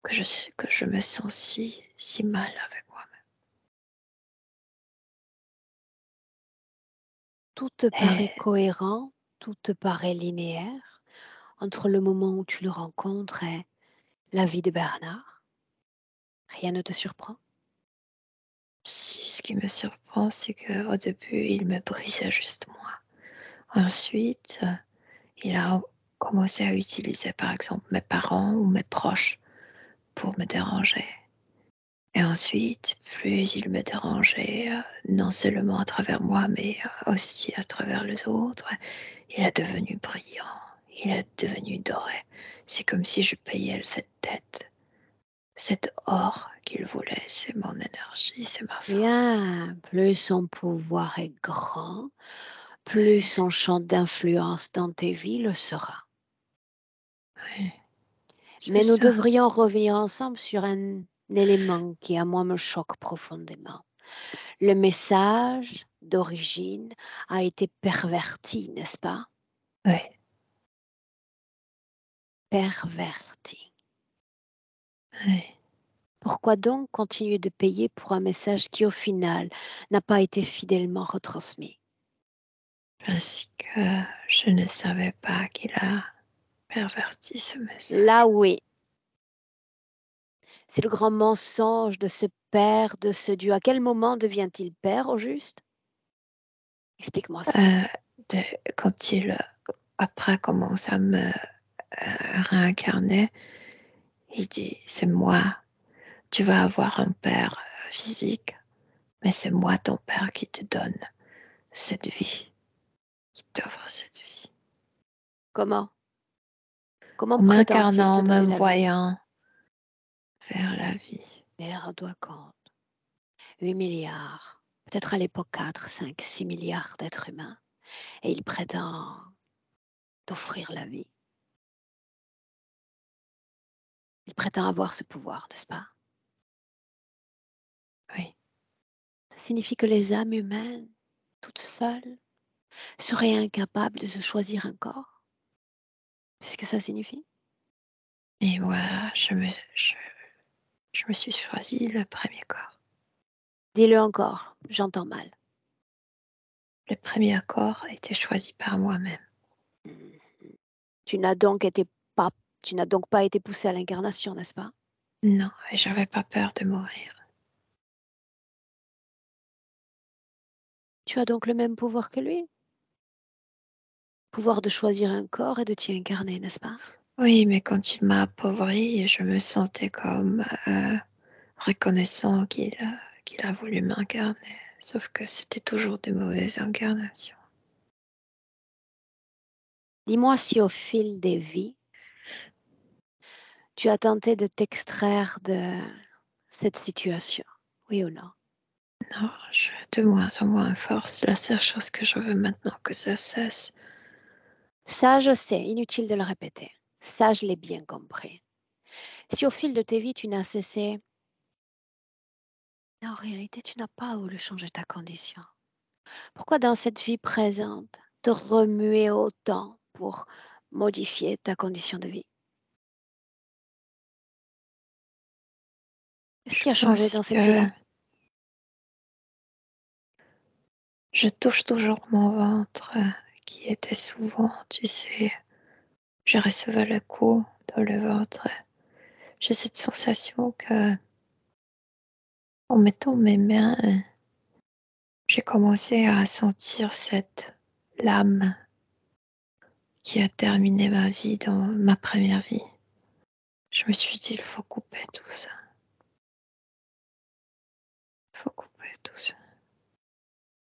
que je me sens si mal avec moi-même. Tout te paraît Et cohérent, tout te paraît linéaire entre le moment où tu le rencontres et la vie de Bernard. Rien ne te surprend. si ce qui me surprend, c'est qu'au début, il me brisait juste moi. Ensuite, il a commencé à utiliser par exemple mes parents ou mes proches pour me déranger. Et ensuite, plus il me dérangeait, non seulement à travers moi, mais aussi à travers les autres, il est devenu brillant, il est devenu doré. C'est comme si je payais cette dette, cet or qu'il voulait, c'est mon énergie, c'est ma force. Bien, plus son pouvoir est grand, plus son champ d'influence dans tes vies le sera. Oui, c'est Mais nous ça. devrions revenir ensemble sur un élément qui, à moi, me choque profondément. Le message d'origine a été perverti, n'est-ce pas? Oui, Perverti. oui. Pourquoi donc continuer de payer pour un message qui, au final, n'a pas été fidèlement retransmis? Parce que je ne savais pas qu'il a perverti ce Là, message. oui, c'est le grand mensonge de ce père, de ce Dieu. À quel moment devient-il père, au juste? Explique-moi ça. Euh, Quand il, après, commence à me réincarner, il dit, c'est moi, tu vas avoir un père physique, mais c'est moi ton père qui te donne cette vie, qui t'offre cette vie. Comment? Comment En prétend-il m'incarnant, te en me donner la vie? voyant vers la vie. Merde, compte. 8 milliards, peut-être à l'époque 4, 5, 6 milliards d'êtres humains, et il prétend t'offrir la vie. Il prétend avoir ce pouvoir, n'est-ce pas? Oui, Ça signifie que les âmes humaines, toutes seules, seraient incapables de se choisir un corps. C'est ce que ça signifie? et moi, je me suis choisi le premier corps. Dis-le encore, j'entends mal. Le premier corps a été choisi par moi-même. Mhm. Tu n'as donc été pas, tu n'as donc pas été poussé à l'incarnation, n'est-ce pas? Non, et j'avais pas peur de mourir. Tu as donc le même pouvoir que lui? Pouvoir de choisir un corps et de t'y incarner, n'est-ce pas? Oui, mais quand il m'a appauvrie, je me sentais comme reconnaissant qu'il a voulu m'incarner. Sauf que c'était toujours des mauvaises incarnations. Dis-moi si au fil des vies, tu as tenté de t'extraire de cette situation, oui ou non? Non, je suis de moins en moins force. La seule chose que je veux maintenant, que ça cesse. Ça, je sais, inutile de le répéter. Ça, je l'ai bien compris. Si au fil de tes vies, tu n'as cessé, en réalité, tu n'as pas voulu changer ta condition. Pourquoi dans cette vie présente, te remuer autant pour modifier ta condition de vie? Qu'est-ce Je qui a changé pense dans cette que vie-là? je touche toujours mon ventre, qui était souvent, tu sais, je recevais le coup dans le ventre. J'ai cette sensation que, en mettant mes mains, j'ai commencé à sentir cette lame qui a terminé ma vie dans ma première vie. Je me suis dit, il faut couper tout ça. Il faut couper tout ça.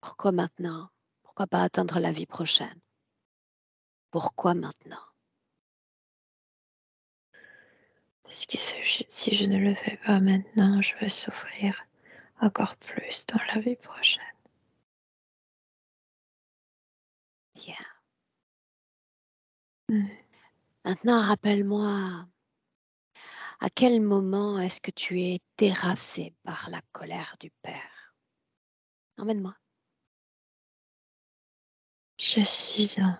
Pourquoi maintenant? Pourquoi pas attendre la vie prochaine? Pourquoi maintenant? Parce que si je ne le fais pas maintenant, je vais souffrir encore plus dans la vie prochaine. Bien. Mm. Maintenant, rappelle-moi, à quel moment est-ce que tu es terrassé par la colère du Père? Emmène-moi. J'ai 6 ans.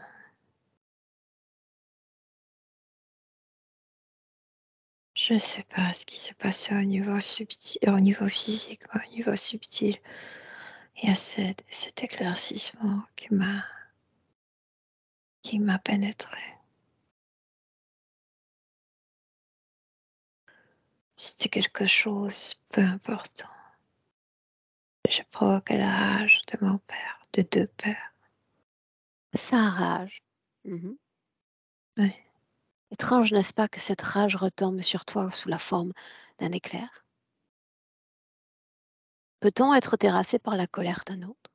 Je ne sais pas ce qui s'est passé au niveau subtil, au niveau physique, au niveau subtil. Il y a cet éclaircissement qui m'a pénétré. C'était quelque chose peu important. J'ai provoqué la rage de mon père, de 2 pères. Sa rage. Mhm. Oui. Étrange, n'est-ce pas, que cette rage retombe sur toi sous la forme d'un éclair? Peut-on être terrassé par la colère d'un autre?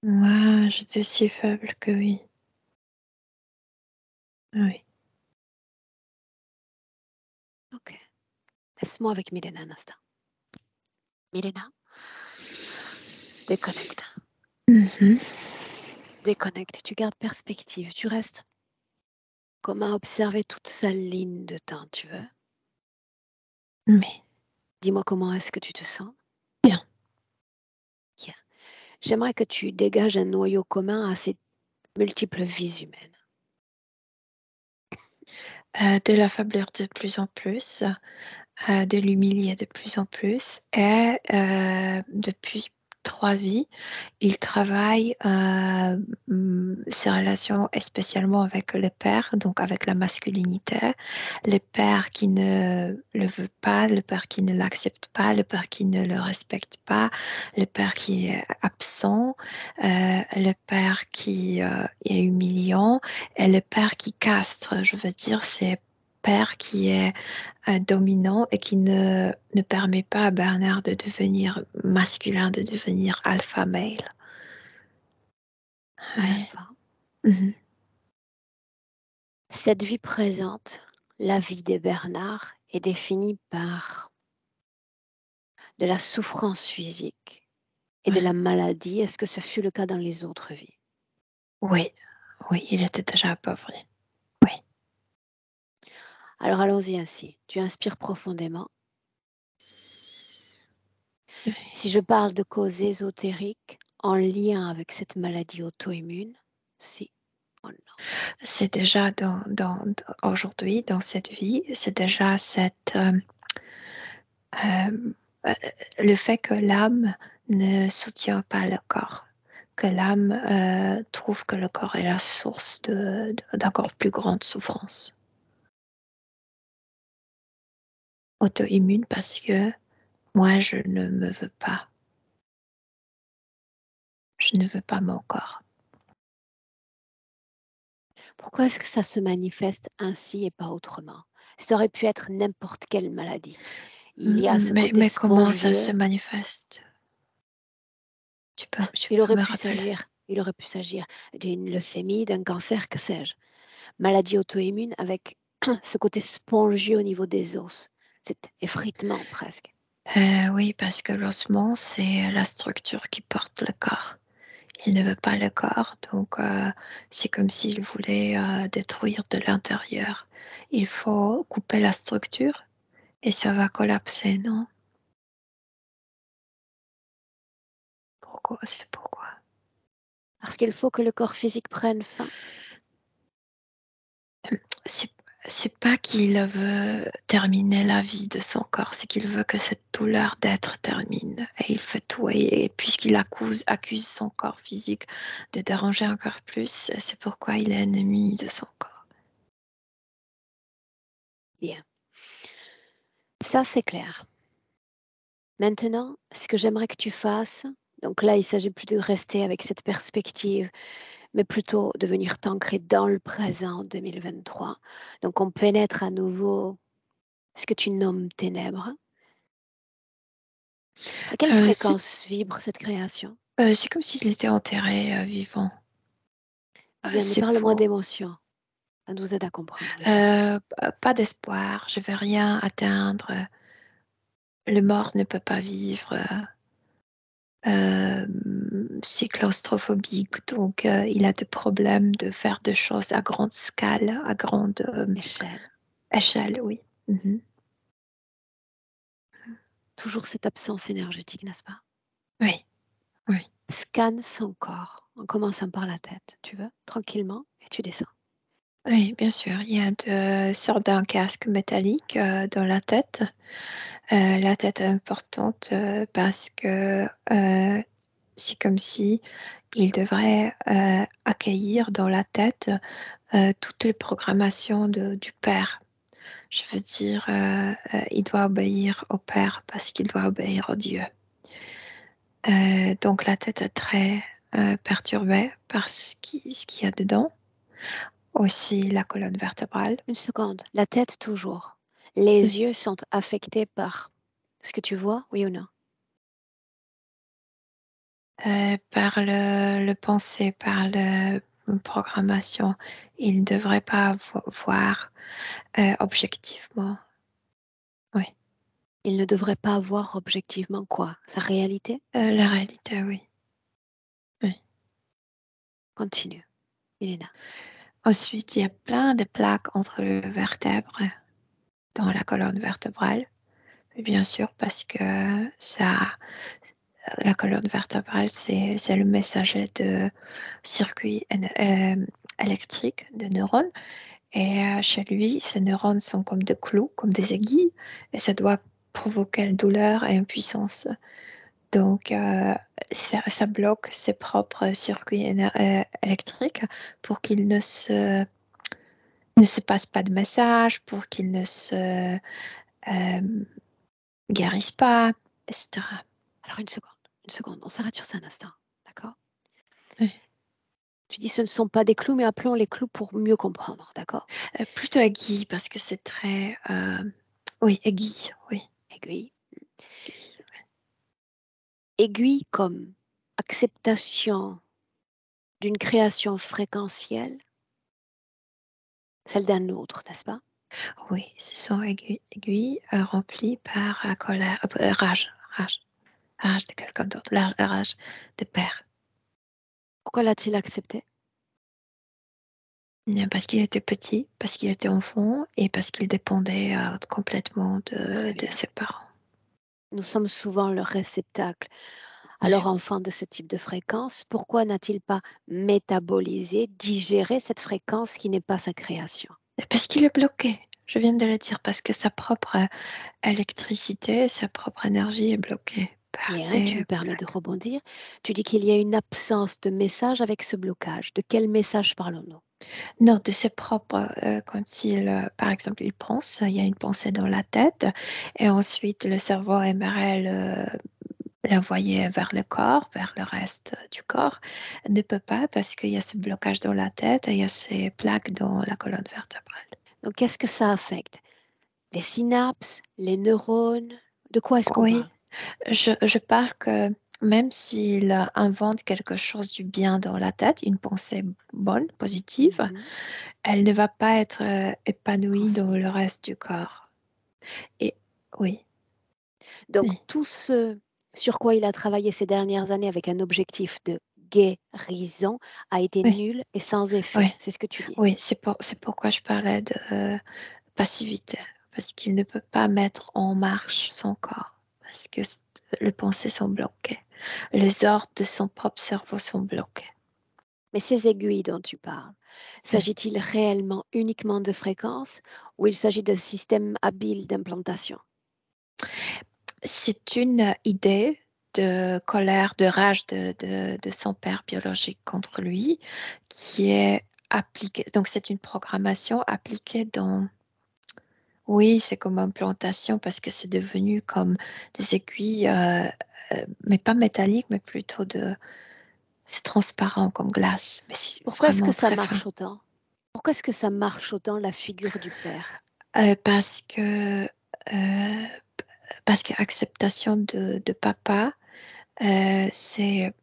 Moi, je suis si faible que oui. Oui. Ok. Laisse-moi avec Milena un instant. Milena, déconnecte. Mhm. Déconnecte. Tu gardes perspective. Tu restes comme à observer toute sa ligne de temps, tu veux? Mais Dis-moi comment est-ce que tu te sens? bien. Bien. J'aimerais que tu dégages un noyau commun à ces multiples vies humaines. De la faiblesse de plus en plus, de l'humilier de plus en plus. Et depuis 3 vies, il travaille ses relations spécialement avec le père, donc avec la masculinité. Le père qui ne le veut pas, le père qui ne l'accepte pas, le père qui ne le respecte pas, le père qui est absent, le père qui est humiliant et le père qui castre. Je veux dire, c'est père qui est dominant et qui ne permet pas à Bernard de devenir masculin, de devenir alpha male. Ouais. Alpha. Mhm. Cette vie présente, la vie des Bernards, est définie par de la souffrance physique et de Ouais. la maladie. Est-ce que ce fut le cas dans les autres vies? Oui, oui, il était déjà appauvri. Oui. Alors allons-y ainsi. Tu inspires profondément. Si je parle de causes ésotériques en lien avec cette maladie auto-immune, si. Oh non. C'est déjà aujourd'hui, dans cette vie, c'est déjà euh, euh, le fait que l'âme ne soutient pas le corps, que l'âme trouve que le corps est la source d'encore plus grande souffrance. Auto-immune parce que moi, je ne me veux pas. Je ne veux pas mon corps. Pourquoi est-ce que ça se manifeste ainsi et pas autrement? Ça aurait pu être n'importe quelle maladie. Il y a ce côté Mais comment ça se spongieux. manifeste? Tu Il peux aurait me pu rappeler? s'agir. Il aurait pu s'agir d'une leucémie, d'un cancer, que sais-je. Maladie auto-immune avec ce côté spongieux au niveau des os. Cet effritement presque. Oui, parce que l'ossement, c'est la structure qui porte le corps. Il ne veut pas le corps, donc c'est comme s'il voulait détruire de l'intérieur. Il faut couper la structure et ça va collapser, non? Pourquoi? C'est pourquoi. Parce qu'il faut que le corps physique prenne fin. C'est, c'est pas qu'il veut terminer la vie de son corps, c'est qu'il veut que cette douleur d'être termine. Et il fait tout. Et puisqu'il accuse son corps physique de déranger encore plus, c'est pourquoi il est ennemi de son corps. Bien. Ça, c'est clair. Maintenant, ce que j'aimerais que tu fasses, donc là, il s'agit plus de rester avec cette perspective, mais plutôt de venir t'ancrer dans le présent 2023. Donc, on pénètre à nouveau ce que tu nommes ténèbres. À quelle Euh, c'est, fréquence vibre cette création? c'est comme s'il était enterré vivant. Bien, mais C'est parle-moi pour d'émotion. Ça nous aide à comprendre déjà. pas d'espoir, je vais rien atteindre. Le mort ne peut pas vivre. Euh, c'est claustrophobique, donc il a des problèmes de faire des choses à grande scale, à grande Échelle. échelle, oui. Mhm. Toujours cette absence énergétique, n'est-ce pas? Oui, oui. Scanne son corps en commençant par la tête, tu veux, tranquillement, et tu descends. Oui, bien sûr. Il y a de sortes d'un casque métallique dans la tête. La tête est importante parce que c'est comme si il devrait accueillir dans la tête toutes les programmations du père. Je veux dire, il doit obéir au père parce qu'il doit obéir au Dieu. Donc la tête est très perturbée par ce qu'il y a dedans. Aussi la colonne vertébrale. Une seconde, la tête toujours. Mm. Les yeux sont affectés par ce que tu vois, oui ou non? Par le pensée, par la programmation, il ne devrait pas voir objectivement. Oui, Il ne devrait pas voir objectivement quoi? Sa réalité? la réalité, oui. Oui. Continue, Elena. Ensuite, il y a plein de plaques entre les vertèbres dans la colonne vertébrale. Et bien sûr, parce que la colonne vertébrale, c'est le messager de circuit électrique de neurones. Et chez lui, ces neurones sont comme des clous, comme des aiguilles, et ça doit provoquer une douleur et une puissance. Donc, ça bloque ses propres circuits électriques pour qu'il ne se passe pas de message, pour qu'il ne se guérisse pas, etc. Alors une seconde, on s'arrête sur ça un instant, d'accord? Ouais. Tu dis ce ne sont pas des clous, mais appelons les clous pour mieux comprendre, d'accord? Plutôt aiguille, parce que c'est très... oui, aiguille, oui. Aiguille. Aiguille, ouais. Aiguille comme acceptation d'une création fréquentielle, celle d'un autre, n'est-ce pas? Oui, ce sont aiguilles remplies par colère, rage de quelqu'un d'autre, la rage de père. Pourquoi l'a-t-il accepté? Parce qu'il était petit, parce qu'il était enfant et parce qu'il dépendait complètement Très de bien. ses parents. Nous sommes souvent le réceptacle. Ouais. Alors, enfant de ce type de fréquence, pourquoi n'a-t-il pas métabolisé, digéré cette fréquence qui n'est pas sa création? Parce qu'il est bloqué, je viens de le dire, parce que sa propre électricité, sa propre énergie est bloquée par Bien, tu me ces permets de plaques. rebondir. Tu dis qu'il y a une absence de message avec ce blocage. De quel message parlons-nous? Non, de ses propres, quand il, par exemple, il pense, il y a une pensée dans la tête, et ensuite le cerveau aimerait l'envoyer vers le corps, vers le reste du corps, ne peut pas parce qu'il y a ce blocage dans la tête et il y a ces plaques dans la colonne vertébrale. Donc, qu'est-ce que ça affecte? Les synapses, les neurones? De quoi est-ce qu'on Oui, parle? je parle que même s'il invente quelque chose du bien dans la tête, une pensée bonne, positive, Mhm. elle ne va pas être épanouie dans le Transmise. reste du corps. Et oui, Donc, oui, tout ce sur quoi il a travaillé ces dernières années avec un objectif de guérison a été oui, nul et sans oui, effet. C'est ce que tu dis. oui, c'est pourquoi je parlais de passivité, parce qu'il ne peut pas mettre en marche son corps, parce que les pensées sont bloquées. Les ordres de son propre cerveau sont bloqués. Mais ces aiguilles dont tu parles, Oui. s'agit-il réellement uniquement de fréquences ou il s'agit d'un système habile d'implantation? C'est une idée de colère, de rage de son père biologique contre lui qui est appliquée. Donc, c'est une programmation appliquée dans... Oui, c'est comme implantation parce que c'est devenu comme des aiguilles, mais pas métalliques, mais plutôt de... C'est transparent comme glace, mais c'est Pourquoi est-ce que vraiment ça très fin. marche autant? Pourquoi est-ce que ça marche autant la figure du père? Parce que parce que acceptation de papa, c'est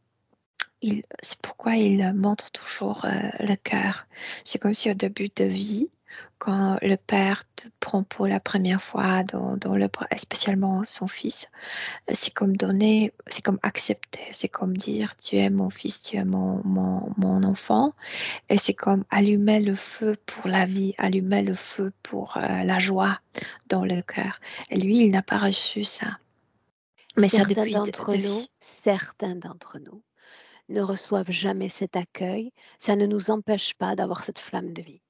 pourquoi il montre toujours le cœur. C'est comme si au début de vie, quand le père te prend pour la première fois dans le bras, et spécialement son fils, c'est comme donner, c'est comme accepter, c'est comme dire tu es mon fils, tu es mon enfant, et c'est comme allumer le feu pour la vie, allumer le feu pour la joie dans le cœur. Et lui, il n'a pas reçu ça. Mais ça depuis de vie. Certains d'entre nous ne reçoivent jamais cet accueil. Ça ne nous empêche pas d'avoir cette flamme de vie.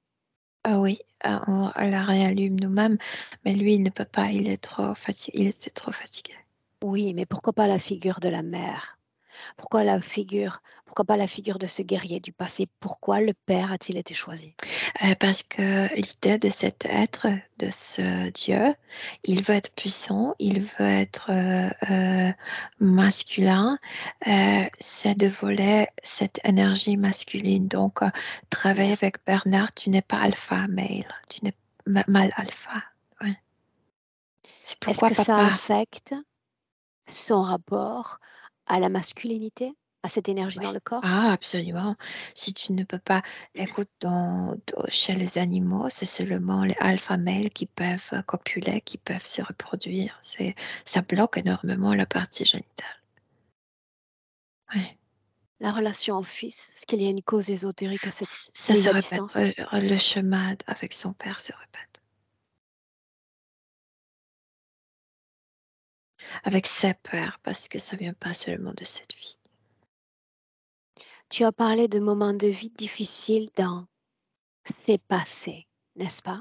Ah oui, on la réallume nous-mêmes, mais lui, il ne peut pas, il est trop fatigué, il était trop fatigué. Oui, mais pourquoi pas la figure de la mère? Pourquoi pas la figure de ce guerrier du passé? Pourquoi le père a-t-il été choisi? Parce que l'idée de cet être, de ce Dieu, il veut être puissant, il veut être masculin, c'est de voler cette énergie masculine. Donc, travailler Bien. avec Bernard, tu n'es pas alpha male, tu n'es mal alpha. Ouais. C'est Est-ce pourquoi que ça papa. affecte son rapport à la masculinité? à cette énergie dans Oui. le corps? Ah, absolument. Si tu ne peux pas, écoute, chez les animaux, c'est seulement les alpha mâles qui peuvent copuler, qui peuvent se reproduire. Ça bloque énormément la partie génitale. Ouais. La relation au fils, est-ce qu'il y a une cause ésotérique à cette Ça mise se à répète. distance? Le chemin avec son père se répète. Avec ses pères, parce que ça vient pas seulement de cette vie. Tu as parlé de moments de vie difficiles dans ses passés, n'est-ce pas?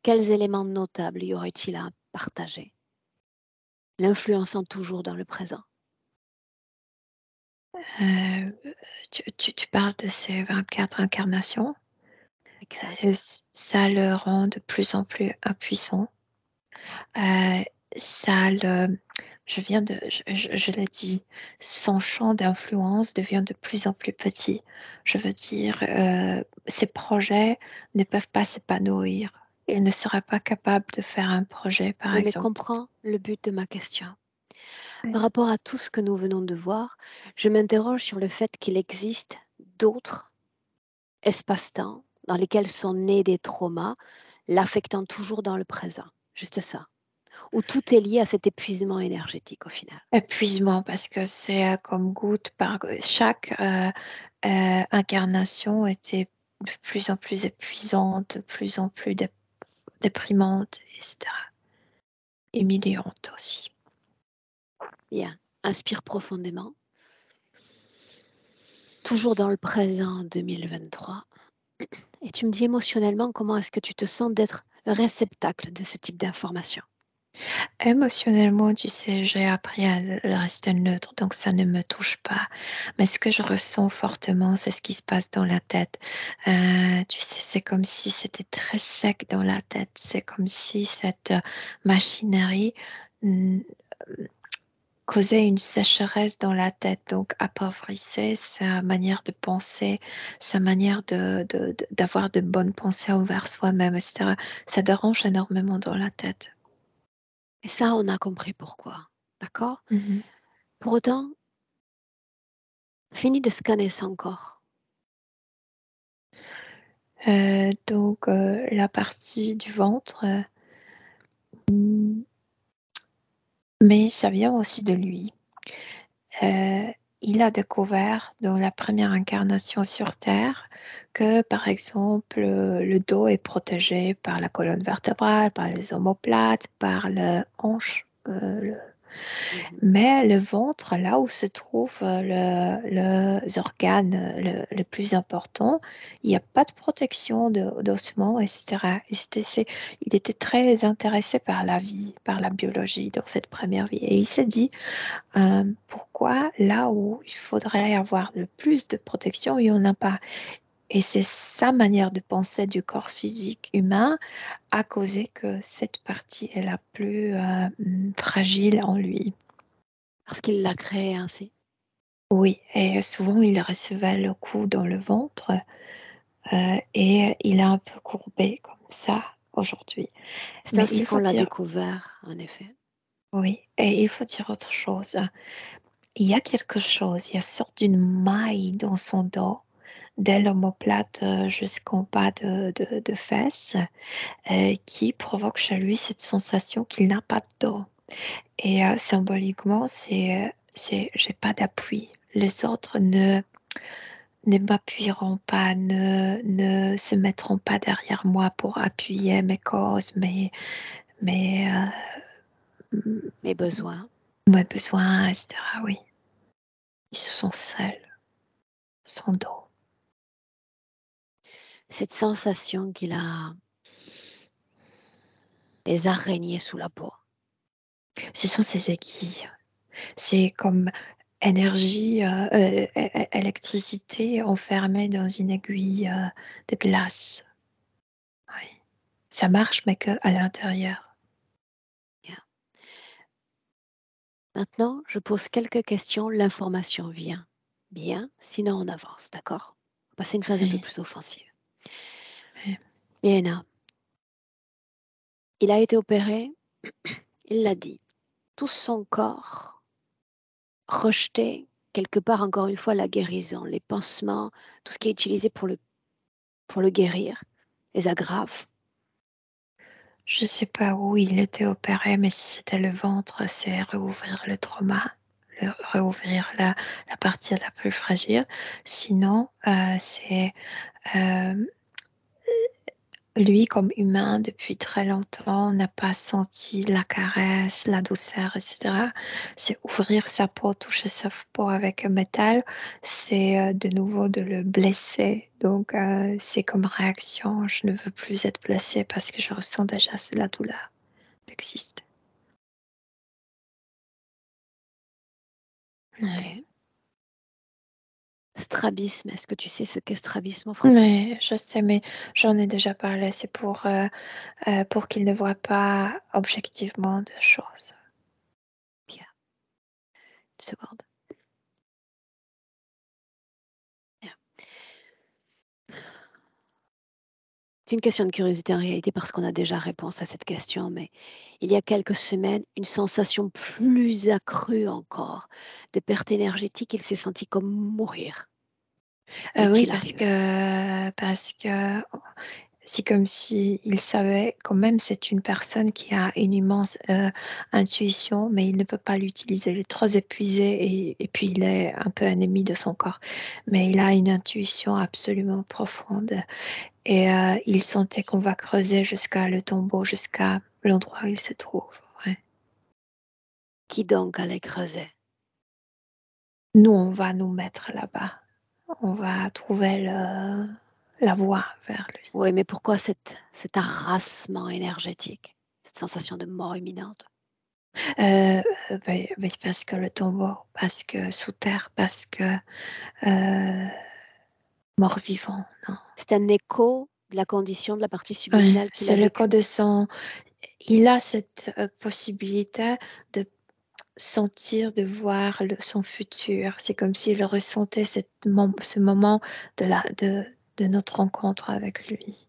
Quels éléments notables y aurait-il à partager, l'influençant toujours dans le présent? Euh, tu parles de ces 24 incarnations. Exact. Ça le rend de plus en plus impuissant. Euh, ça le, je l'ai dit, son champ d'influence devient de plus en plus petit. Je veux dire, ses projets ne peuvent pas s'épanouir. Il ne sera pas capable de faire un projet, par Oui, mais exemple. comprends le but de ma question. Ouais. Par rapport à tout ce que nous venons de voir, je m'interroge sur le fait qu'il existe d'autres espaces-temps dans lesquels sont nés des traumas, l'affectant toujours dans le présent. Juste ça. Où tout est lié à cet épuisement énergétique au final. Épuisement, parce que c'est comme goutte par chaque incarnation était de plus en plus épuisante, de plus en plus déprimante, etc. Humiliante aussi. Bien. Inspire profondément. Toujours dans le présent 2023. Et tu me dis émotionnellement comment est-ce que tu te sens d'être le réceptacle de ce type d'information. Émotionnellement, tu sais, j'ai appris à rester neutre, donc ça ne me touche pas. Mais ce que je ressens fortement, c'est ce qui se passe dans la tête. Tu sais, c'est comme si c'était très sec dans la tête. C'est comme si cette machinerie mm, causait une sécheresse dans la tête, donc appauvrissait sa manière de penser, sa manière d'avoir de bonnes pensées envers soi-même, etc. Ça dérange énormément dans la tête. Et ça, on a compris pourquoi. D'accord? Mhm. Pour autant, finis de scanner son corps. Donc, la partie du ventre, mais ça vient aussi de lui. Euh, il a découvert dans la première incarnation sur Terre que, par exemple, le dos est protégé par la colonne vertébrale, par les omoplates, par le hanche, Mhm. mais le ventre, là où se trouvent les organes le plus important, il n'y a pas de protection d'ossements, etc. Il était très intéressé par la vie, par la biologie dans cette première vie. Et il s'est dit, pourquoi là où il faudrait avoir le plus de protection, il n'y en a pas. Et c'est sa manière de penser du corps physique humain a causé que cette partie est la plus fragile en lui. Parce qu'il l'a créé ainsi. Oui, et souvent il recevait le coup dans le ventre et il a un peu courbé comme ça aujourd'hui. C'est Mais ainsi il qu'on faut l'a dire, découvert, en effet. oui, et il faut dire autre chose. Il y a quelque chose, il y a sorte d'une maille dans son dos, dès l'omoplate jusqu'en bas de fesses, qui provoque chez lui cette sensation qu'il n'a pas de dos. Et symboliquement, j'ai pas d'appui. Les autres ne m'appuieront pas, ne se mettront pas derrière moi pour appuyer mes causes, mes, Mes besoins. mes besoins, etc. Oui, ils se sont seuls, sans dos. Cette sensation qu'il a des araignées sous la peau. Ce sont ces aiguilles. C'est comme énergie, électricité enfermée dans une aiguille de glace. Oui. Ça marche, mais qu'à l'intérieur. Bien. Maintenant, je pose quelques questions, l'information vient. Bien, sinon on avance, d'accord? On va passer une phase un peu Oui, plus offensive. oui. Elena, il a été opéré, il l'a dit. Tout son corps rejeté quelque part, encore une fois, la guérison, les pansements, tout ce qui est utilisé pour le guérir, les agrafes. Je ne sais pas où il était opéré, mais si c'était le ventre, c'est réouvrir le trauma, réouvrir la partie la plus fragile. Sinon, c'est lui, comme humain, depuis très longtemps, n'a pas senti la caresse, la douceur, etc. C'est ouvrir sa peau, toucher sa peau avec un métal, c'est de nouveau de le blesser. Donc, c'est comme réaction, je ne veux plus être blessée parce que je ressens déjà la douleur qui existe. Ok. Ouais. Strabisme, est-ce que tu sais ce qu'est strabisme en français? Mais je sais, mais j'en ai déjà parlé. C'est pour qu'il ne voit pas objectivement de choses. Bien. Une seconde. Bien. C'est une question de curiosité en réalité parce qu'on a déjà réponse à cette question, mais il y a quelques semaines, une sensation plus accrue encore de perte énergétique, il s'est senti comme mourir. Oui, Qu'est-il parce arrivé? que c'est comme si il savait quand même c'est une personne qui a une immense intuition, mais il ne peut pas l'utiliser. Il est trop épuisé et puis il est un peu ennemi de son corps. Mais il a une intuition absolument profonde et il sentait qu'on va creuser jusqu'à le tombeau, jusqu'à l'endroit où il se trouve. Ouais. Qui donc allait creuser? Nous, on va nous mettre là-bas. On va trouver la voie vers lui. Oui, mais pourquoi cet arrasement énergétique, cette sensation de mort imminente? Parce que le tombeau, parce que sous terre, parce que euh, mort-vivant, non. C'est un écho de la condition de la partie Ouais, subliminale qu'il a c'est le vécue. cas de son. Il a cette possibilité de sentir, de voir son futur. C'est comme s'il ressentait ce moment de notre rencontre avec lui,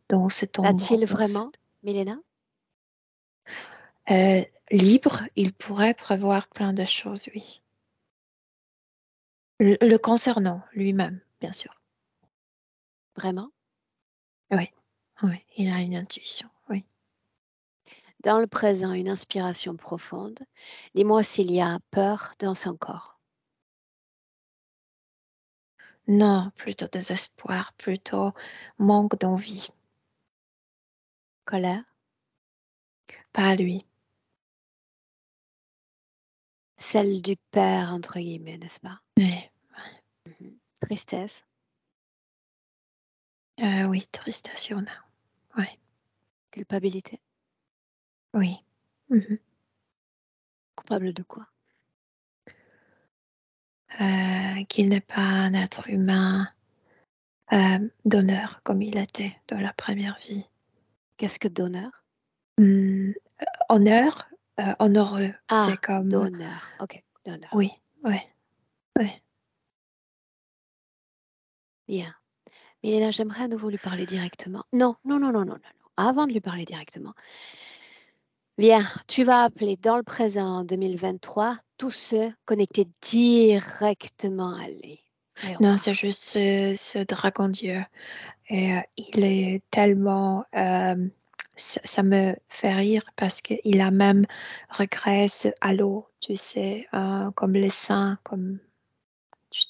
dans ce tombeau. L'a-t-il vraiment, Milena? Euh, Libre, il pourrait prévoir plein de choses, oui. Le concernant lui-même, bien sûr. Vraiment? Oui, oui, il a une intuition, oui. Dans le présent, une inspiration profonde. Dis-moi s'il y a peur dans son corps. Non, plutôt désespoir, plutôt manque d'envie. Colère, Pas lui. celle du père, entre guillemets, n'est-ce pas? Oui, Mhm. Tristesse, oui, tristesse, il y en a. Oui, culpabilité, oui. Mhm. coupable de quoi? Qu'il n'est pas un être humain d'honneur comme il était dans la première vie. Qu'est-ce que d'honneur? Hum, Honneur, honoreux, c'est Ah, comme. d'honneur. Ok, d'honneur. Oui, oui, oui. Bien. Milena, j'aimerais à nouveau lui parler directement. Non, non, non, non, non, non, non. Avant de lui parler directement. Bien, tu vas appeler dans le présent 2023 tous ceux connectés directement à lui. Voyons Non, c'est voir. juste ce dragon Dieu. Et il est tellement. Ça me fait rire parce qu'il a même regret ce halo, tu sais, comme les seins, comme tu-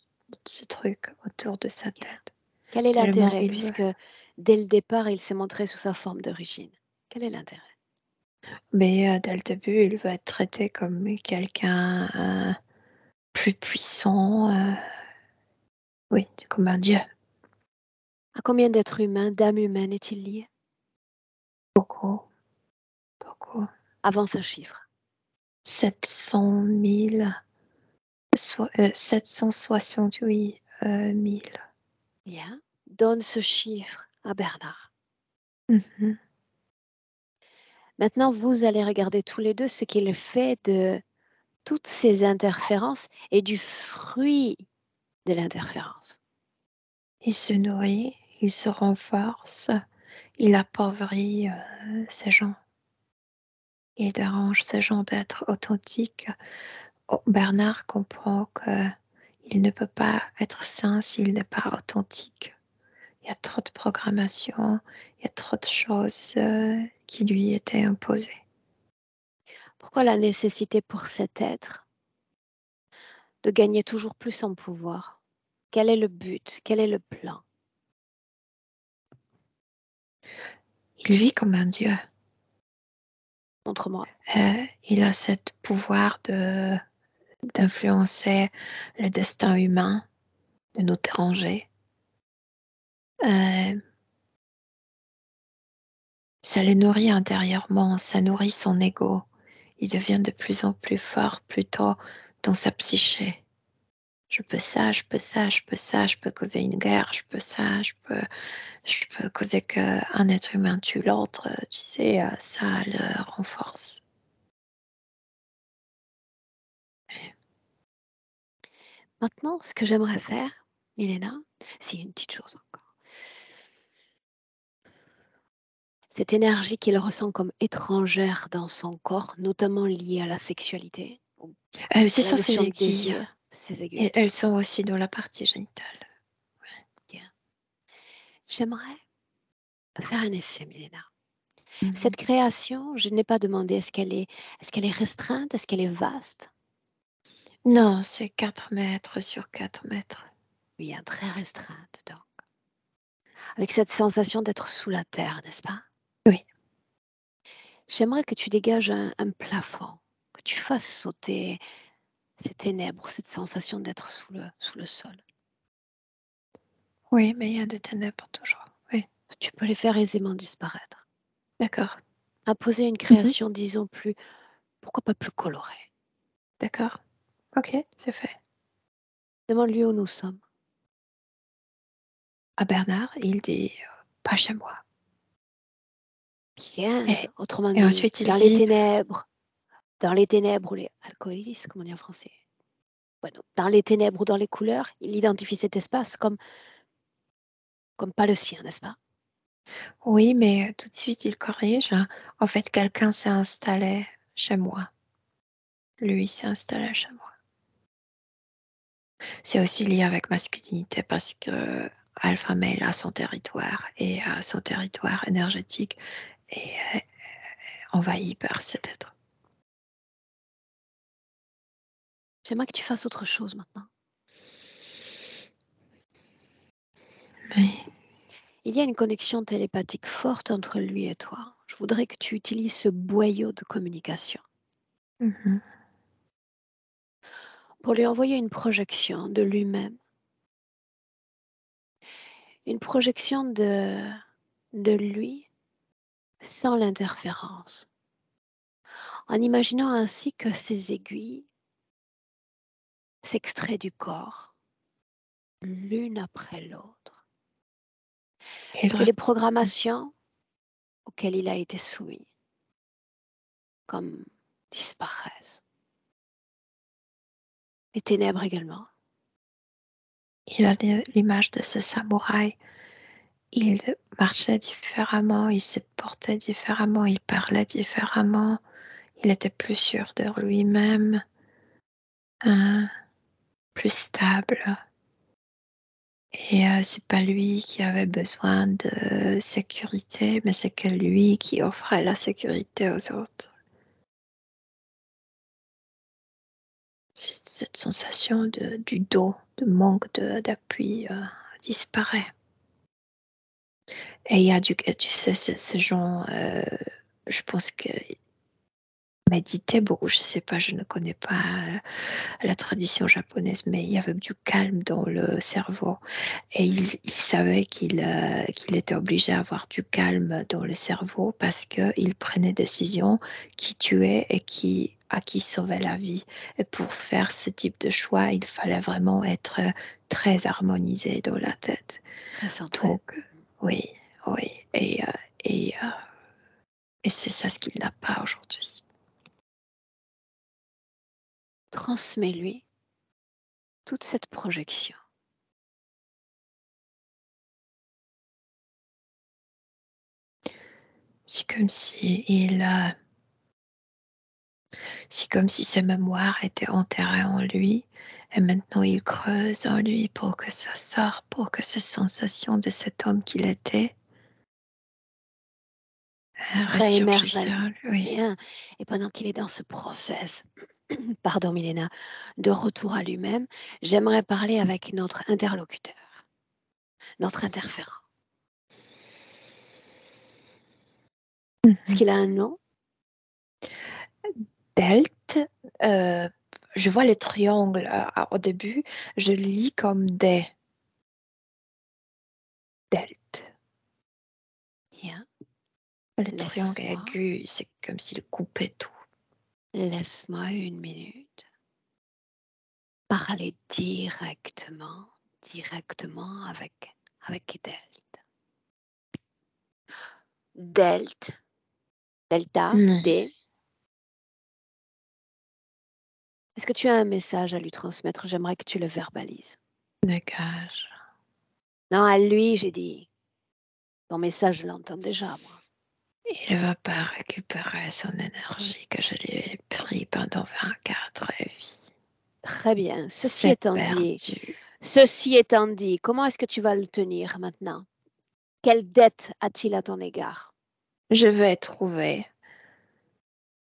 ce truc autour de sa Bien. tête. Quel est Tellement l'intérêt il veut. puisque dès le départ, il s'est montré sous sa forme d'origine? Quel est l'intérêt? Mais dès le début, il veut être traité comme quelqu'un plus puissant. Oui, comme un dieu. À combien d'êtres humains, d'âmes humaines est-il lié? Beaucoup, beaucoup. Avance un chiffre. 700 000, 768 000. Bien. Donne ce chiffre à Bernard. Mhm. Maintenant, vous allez regarder tous les deux ce qu'il fait de toutes ces interférences et du fruit de l'interférence. Il se nourrit, il se renforce, il appauvrit ces gens. Il dérange ces gens d'être authentiques. Oh, Bernard comprend que Il ne peut pas être sain s'il n'est pas authentique. Il y a trop de programmation, il y a trop de choses qui lui étaient imposées. Pourquoi la nécessité pour cet être de gagner toujours plus en pouvoir? Quel est le but? Quel est le plan? Il vit comme un dieu. Montre-moi. Il a ce pouvoir d'influencer le destin humain, de nous déranger. Ça le nourrit intérieurement, ça nourrit son ego. Il devient de plus en plus fort, plutôt dans sa psyché. Je peux ça, je peux ça, je peux ça, je peux causer une guerre, je peux ça, je peux causer qu'un être humain tue l'autre, tu sais, ça le renforce. Maintenant, ce que j'aimerais faire, Milena, c'est une petite chose encore. Cette énergie qu'il ressent comme étrangère dans son corps, notamment liée à la sexualité, ou Ce à la sont ses notion de aiguilles. désir, ses aiguilles. Et elles sont aussi dans la partie génitale. Bien. J'aimerais faire un essai, Milena. Mhm. Cette création, je n'ai pas demandé est-ce qu'elle est restreinte, est-ce qu'elle est vaste? Non, c'est 4 mètres sur 4 mètres. Bien, très restreinte donc. Avec cette sensation d'être sous la terre, n'est-ce pas? Oui. J'aimerais que tu dégages un plafond, que tu fasses sauter ces ténèbres, cette sensation d'être sous le sol. Oui, mais il y a des ténèbres toujours. Oui, Tu peux les faire aisément disparaître. d'accord. Imposer une Mhm. création, disons, pourquoi pas plus colorée. D'accord. Ok, c'est fait. Demande-lui où nous sommes. À Bernard, il dit pas chez moi. Bien, Et, autrement et dit, ensuite il dit dans les ténèbres ou les alcoolistes, comme on dit en français. Ouais, donc, dans les ténèbres ou dans les couleurs, il identifie cet espace comme pas le sien, n'est-ce pas? oui, mais tout de suite il corrige. En fait, quelqu'un s'est installé chez moi. Lui s'est installé chez moi. C'est aussi lié avec masculinité parce que alpha male a son territoire et a son territoire énergétique et envahi par cet être. J'aimerais que tu fasses autre chose maintenant. Oui. Il y a une connexion télépathique forte entre lui et toi. Je voudrais que tu utilises ce boyau de communication Mhm. pour lui envoyer une projection de lui-même, une projection de lui sans l'interférence, en imaginant ainsi que ces aiguilles s'extraient du corps, l'une après l'autre, Il que re- les programmations auxquelles il a été soumis, comme disparaissent, les ténèbres également. il a l'image de ce samouraï. Il marchait différemment, il se portait différemment, il parlait différemment, il était plus sûr de lui-même, hein, plus stable. Et c'est pas lui qui avait besoin de sécurité, mais c'est que lui qui offrait la sécurité aux autres. Cette sensation du dos, de manque d'appui disparaît. Et il y a tu sais, ces gens, je pense que méditaient beaucoup, je sais pas, je ne connais pas la tradition japonaise, mais il y avait du calme dans le cerveau. Et il savait qu'il était obligé d'avoir du calme dans le cerveau parce qu'il prenait des décisions qui tuaient et à qui sauvaient la vie. Et pour faire ce type de choix, il fallait vraiment être très harmonisé dans la tête. Très centré. Donc, oui, oui. Et, euh, et c'est ça ce qu'il n'a pas aujourd'hui. Transmets-lui toute cette projection. C'est comme si c'est comme si ses mémoires étaient enterrées en lui Et maintenant, il creuse en lui pour que ça sorte, pour que cette sensation de cet homme qu'il était réémerge ressurgisse en lui. bien. Et pendant qu'il est dans ce process, pardon Milena, de retour à lui-même, j'aimerais parler avec notre interlocuteur, notre interférent. Est-ce qu'il a un nom? Delt, je vois les triangles au début, je le lis comme des. Delt. Bien. Le triangle Laisse-moi. aigu, c'est comme s'il coupait tout. Laisse-moi 1 minute. Parler directement avec Delt. Delt. Delta, D. Est-ce que tu as un message à lui transmettre? J'aimerais que tu le verbalises. Dégage. Non, à lui, j'ai dit. Ton message, je l'entends déjà, moi. Il ne va pas récupérer son énergie que je lui ai pris pendant 24 vies. Très bien. C'est perdu. Ceci étant dit, comment est-ce que tu vas le tenir maintenant? Quelle dette a-t-il à ton égard? Je vais trouver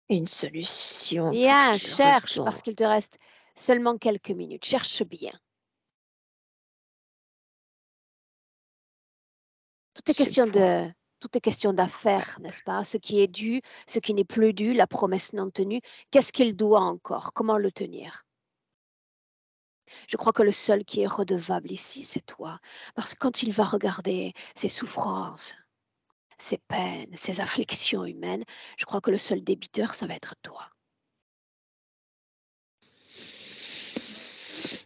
une solution pour Bien, qu'il cherche, retourne. parce qu'il te reste seulement quelques minutes. Cherche bien. Tout est question d'affaires, n'est-ce pas? Ce qui est dû, ce qui n'est plus dû, la promesse non tenue. Qu'est-ce qu'il doit encore? Comment le tenir? Je crois que le seul qui est redevable ici, c'est toi. Parce que quand il va regarder ses souffrances, ses peines, ses afflictions humaines, je crois que le seul débiteur, ça va être toi.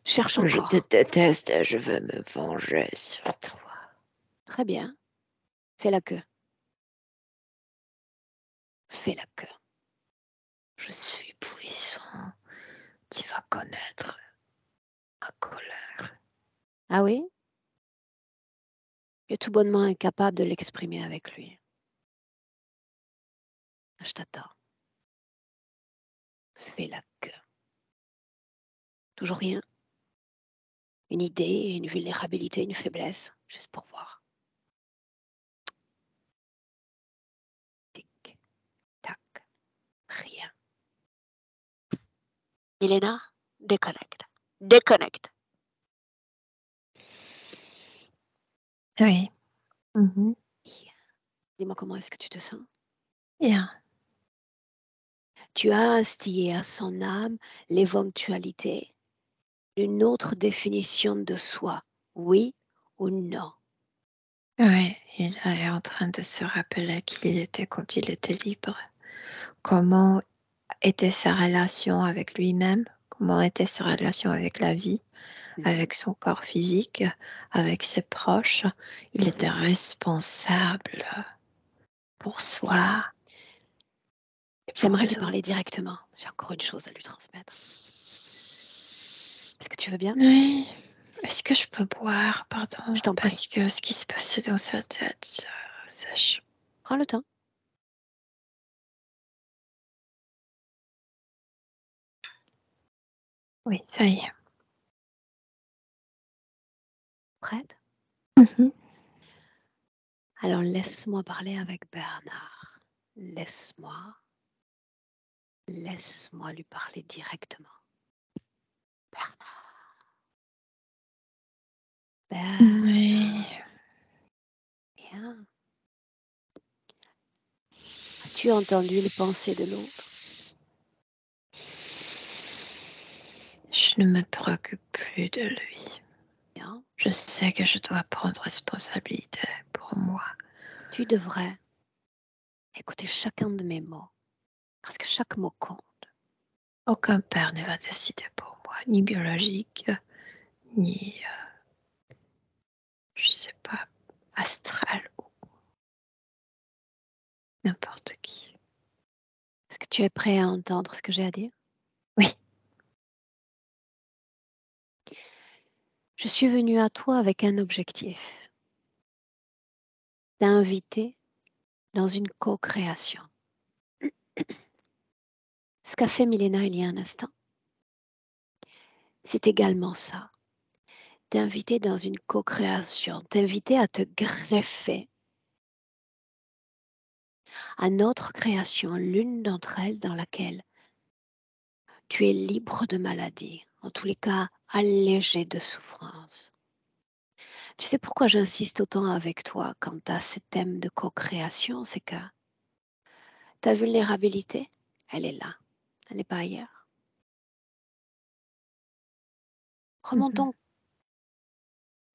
Cherche Je encore. te déteste et je veux me venger sur toi. Très bien. Fais la queue. Fais la queue. Je suis puissant. Tu vas connaître ma colère. Ah oui? Tu es tout bonnement incapable de l'exprimer avec lui. Je t'attends. Fais la queue. Toujours rien? Une idée, une vulnérabilité, une faiblesse, juste pour voir. Tic, tac, rien. Milena, déconnecte. Déconnecte. Oui. Dis-moi comment est-ce que tu te sens? Bien. Tu as instillé à son âme l'éventualité d'une autre définition de soi, oui ou non. Oui, il est en train de se rappeler qui il était quand il était libre. Comment était sa relation avec lui-même, comment était sa relation avec la vie, avec son corps physique, avec ses proches. Il était responsable pour soi. J'aimerais lui parler directement. J'ai encore une chose à lui transmettre. Est-ce que tu veux bien? Oui. Est-ce que je peux boire, pardon? Je t'en prie. Parce que ce qui se passe dans sa tête, ça. Prends le temps. Oui, ça y est. Prête? Mhm. Alors laisse-moi parler avec Bernard. Laisse-moi lui parler directement. Bernard. Oui. Bien. As-tu entendu les pensées de l'autre? Je ne me préoccupe plus de lui. Bien. Je sais que je dois prendre responsabilité pour moi. Tu devrais écouter chacun de mes mots, parce que chaque mot compte. Aucun père ne va décider pour moi, ni biologique, ni, je sais pas, astral ou n'importe qui. Est-ce que tu es prêt à entendre ce que j'ai à dire? Oui. Je suis venue à toi avec un objectif. T'inviter dans une co-création. Ce qu'a fait Milena il y a un instant. c'est également ça. T'inviter dans une co-création, t'inviter à te greffer à notre création, l'une d'entre elles dans laquelle tu es libre de maladie, en tous les cas allégé de souffrance. Tu sais pourquoi j'insiste autant avec toi quant à ce thème de co-création, c'est que ta vulnérabilité, elle est là, elle n'est pas ailleurs. Mhm. Remontons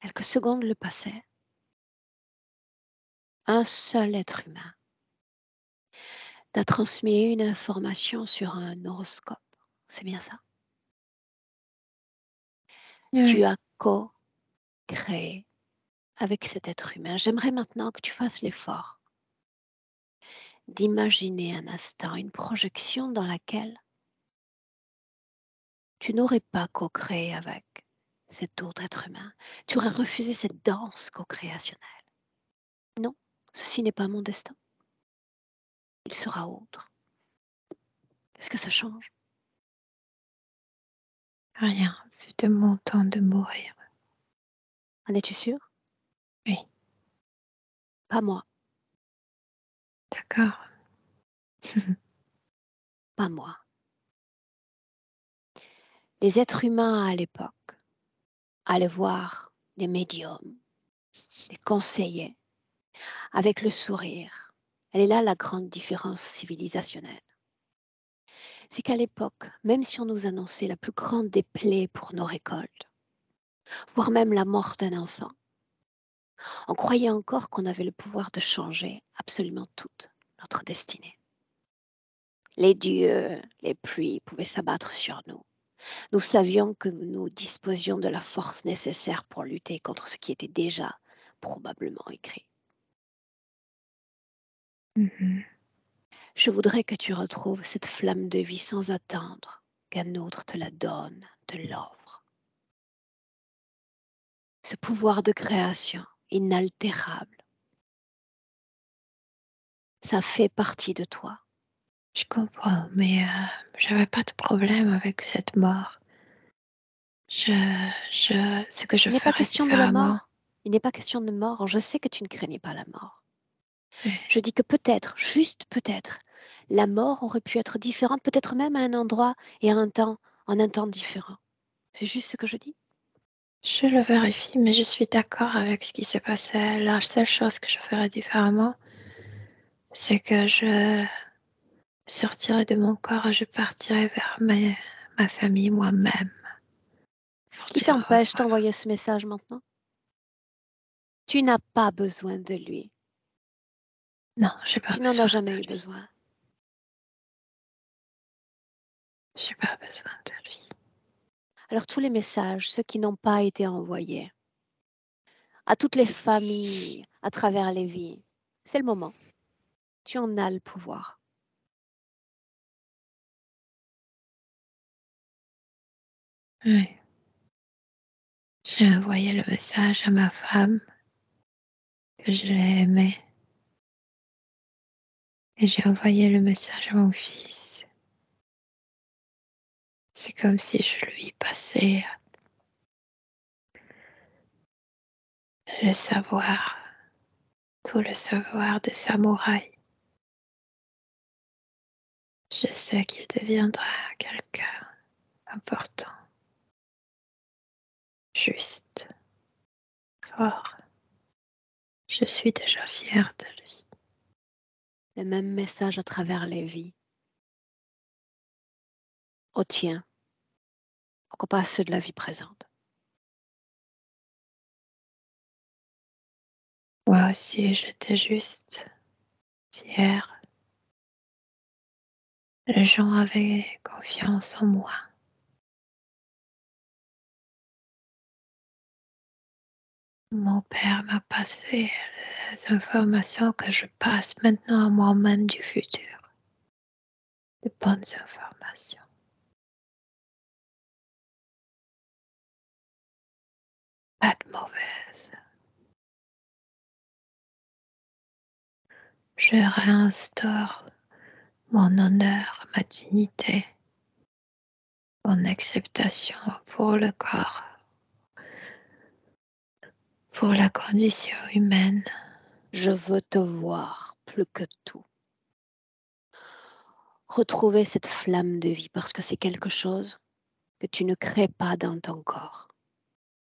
quelques secondes le passé. Un seul être humain t'a transmis une information sur un horoscope. C'est bien ça. Tu Oui. as co-créé avec cet être humain. J'aimerais maintenant que tu fasses l'effort d'imaginer un instant une projection dans laquelle tu n'aurais pas co-créé avec cet autre être humain. Tu aurais refusé cette danse co-créationnelle. Non, ceci n'est pas mon destin. Il sera autre. Est-ce que ça change? Rien, c'était mon temps de mourir. En es-tu sûr? Oui, Pas moi, d'accord. pas moi. Les êtres humains à l'époque allaient voir les médiums, les conseillers, avec le sourire. Elle est là la grande différence civilisationnelle. C'est qu'à l'époque, même si on nous annonçait la plus grande des plaies pour nos récoltes, voire même la mort d'un enfant, on croyait encore qu'on avait le pouvoir de changer absolument toute notre destinée. Les dieux, les pluies pouvaient s'abattre sur nous. Nous savions que nous disposions de la force nécessaire pour lutter contre ce qui était déjà probablement écrit. Mhm. Je voudrais que tu retrouves cette flamme de vie sans attendre qu'un autre te la donne, te l'offre. Ce pouvoir de création inaltérable, ça fait partie de toi. Je comprends, mais j'avais pas de problème avec cette mort. Ce que je Il n'est pas ferais question de la différemment. mort. Il n'est pas question de mort. Je sais que tu ne craignais pas la mort. Oui. Je dis que peut-être, juste peut-être, la mort aurait pu être différente, peut-être même à un endroit et à un temps, en un temps différent. C'est juste ce que je dis. Je le vérifie, mais je suis d'accord avec ce qui s'est passé. La seule chose que je ferais différemment, c'est que je sortirais de mon corps et je partirais vers ma famille moi-même pour Qui dire au t'empêche revoir. d'envoyer ce message maintenant? Tu n'as pas besoin de lui. Non, j'ai pas Tu n'en as besoin jamais eu de lui. besoin. J'ai pas besoin de lui. Alors tous les messages, ceux qui n'ont pas été envoyés, à toutes les familles, à travers les vies, c'est le moment. Tu en as le pouvoir. Oui. J'ai envoyé le message à ma femme que je l'ai aimée et j'ai envoyé le message à mon fils. C'est comme si je lui passais le savoir, tout le savoir de samouraï. Je sais qu'il deviendra quelqu'un important, juste, fort. Je suis déjà fière de lui. Le même message à travers les vies. Au tien, pourquoi pas ceux de la vie présente. Moi aussi, j'étais juste fière. Les gens avaient confiance en moi. Mon père m'a passé les informations que je passe maintenant à moi-même du futur. De bonnes informations. Pas de mauvaises. Je réinstaure mon honneur, ma dignité. en acceptation pour le corps, pour la condition humaine. Je veux te voir plus que tout. Retrouver cette flamme de vie parce que c'est quelque chose que tu ne crées pas dans ton corps.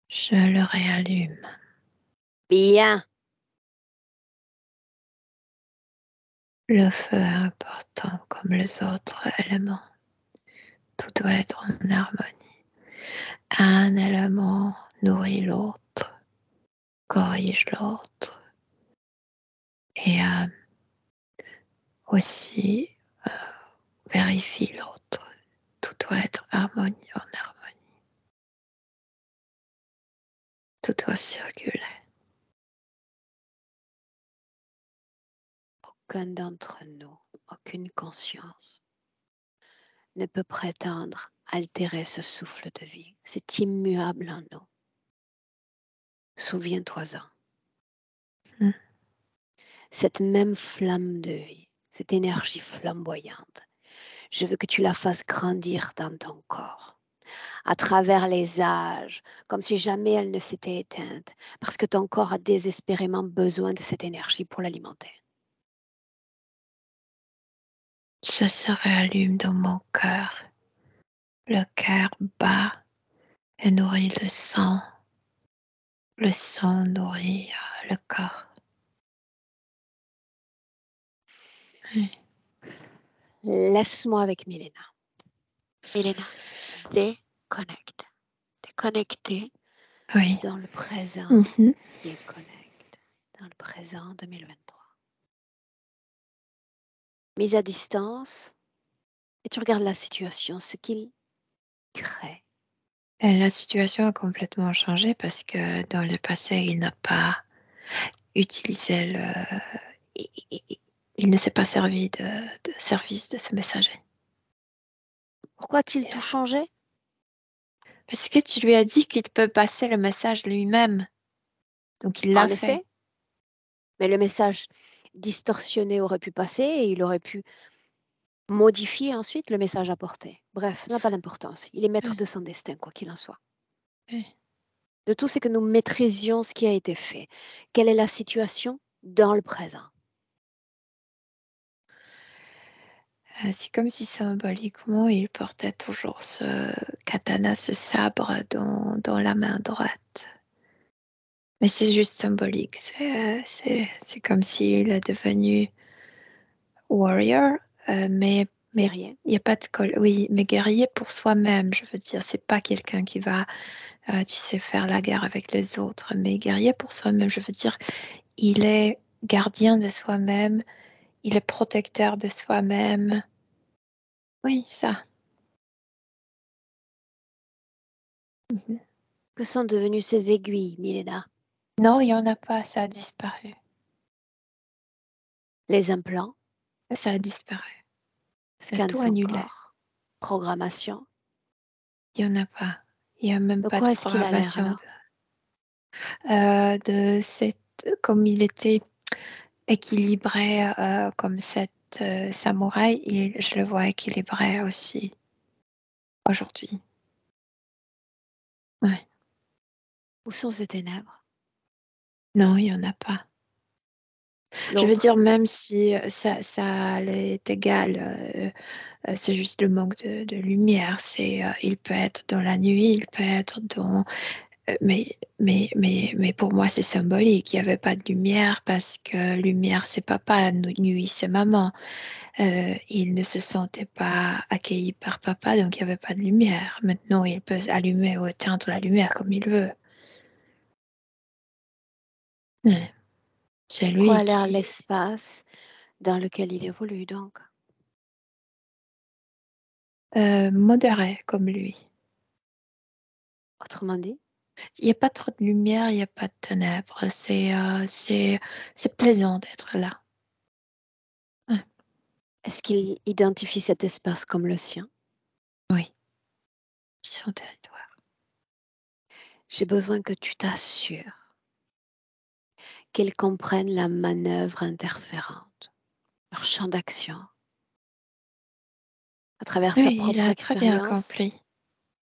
Je le réallume. Bien. Le feu est important comme les autres éléments. Tout doit être en harmonie. Un élément nourrit l'autre, corrige l'autre et aussi vérifie l'autre. Tout doit être harmonie en harmonie. Tout doit circuler. Aucun d'entre nous, aucune conscience ne peut prétendre altérer ce souffle de vie. C'est immuable en nous. Souviens-toi-en. Cette même flamme de vie, cette énergie flamboyante, je veux que tu la fasses grandir dans ton corps, à travers les âges, comme si jamais elle ne s'était éteinte, parce que ton corps a désespérément besoin de cette énergie pour l'alimenter. Ça se réallume dans mon cœur. Le cœur bat et nourrit le sang. Le sang nourrit le corps. Oui. Laisse-moi avec Milena. Milena, déconnecte. Déconnectez Oui. dans le présent. Mhm. Déconnecte dans le présent 2023. Mise à distance, et tu regardes la situation, ce qu'il crée. Et la situation a complètement changé parce que dans le passé, il n'a pas utilisé le. Il ne s'est pas servi de service de ce messager. Pourquoi a-t-il tout changé? Parce que tu lui as dit qu'il peut passer le message lui-même. Donc il l'a En fait. effet, mais le message distorsionné aurait pu passer et il aurait pu modifier ensuite le message apporté. Bref, ça n'a pas d'importance. Il est maître Oui, de son destin, quoi qu'il en soit. oui. Le tout, c'est que nous maîtrisions ce qui a été fait. Quelle est la situation dans le présent? C'est comme si symboliquement, il portait toujours ce katana, ce sabre dans la main droite. Mais c'est juste symbolique. C'est comme s'il est devenu warrior, mais Guerrier. il n'y a pas de col. Oui, mais guerrier pour soi-même, je veux dire. C'est pas quelqu'un qui va, tu sais, faire la guerre avec les autres, mais guerrier pour soi-même, je veux dire, il est gardien de soi-même, il est protecteur de soi-même. Oui, ça. Mhm. Que sont devenues ces aiguilles, Milena? Non, il n'y en a pas, ça a disparu. Les implants, Ça a disparu. C'est scan tout son annulé. corps, programmation. Il n'y en a pas. Il n'y a même De pas de quoi est-ce qu'il a l'air programmation alors? de cette, comme il était équilibré comme cette samouraï, et je le vois équilibré aussi aujourd'hui. Ouais. Où sont ces ténèbres? Non, il n'y en a pas. Je veux L'autre, dire, même si ça est égal, c'est juste le manque de lumière. Il peut être dans la nuit, il peut être dans. Mais pour moi, c'est symbolique. Il n'y avait pas de lumière parce que lumière, c'est papa, nuit, c'est maman. Il ne se sentait pas accueilli par papa, donc il n'y avait pas de lumière. Maintenant, il peut allumer ou éteindre la lumière comme il veut. Ouais. C'est quoi lui a l'air qui l'espace dans lequel il évolue donc? modéré comme lui. Autrement dit, Il n'y a pas trop de lumière, il n'y a pas de ténèbres. C'est plaisant d'être là. Ouais. est-ce qu'il identifie cet espace comme le sien? Oui, son territoire. J'ai besoin que tu t'assures qu'ils comprennent la manœuvre interférente, leur champ d'action, à travers sa Oui, il propre a très bien expérience compris.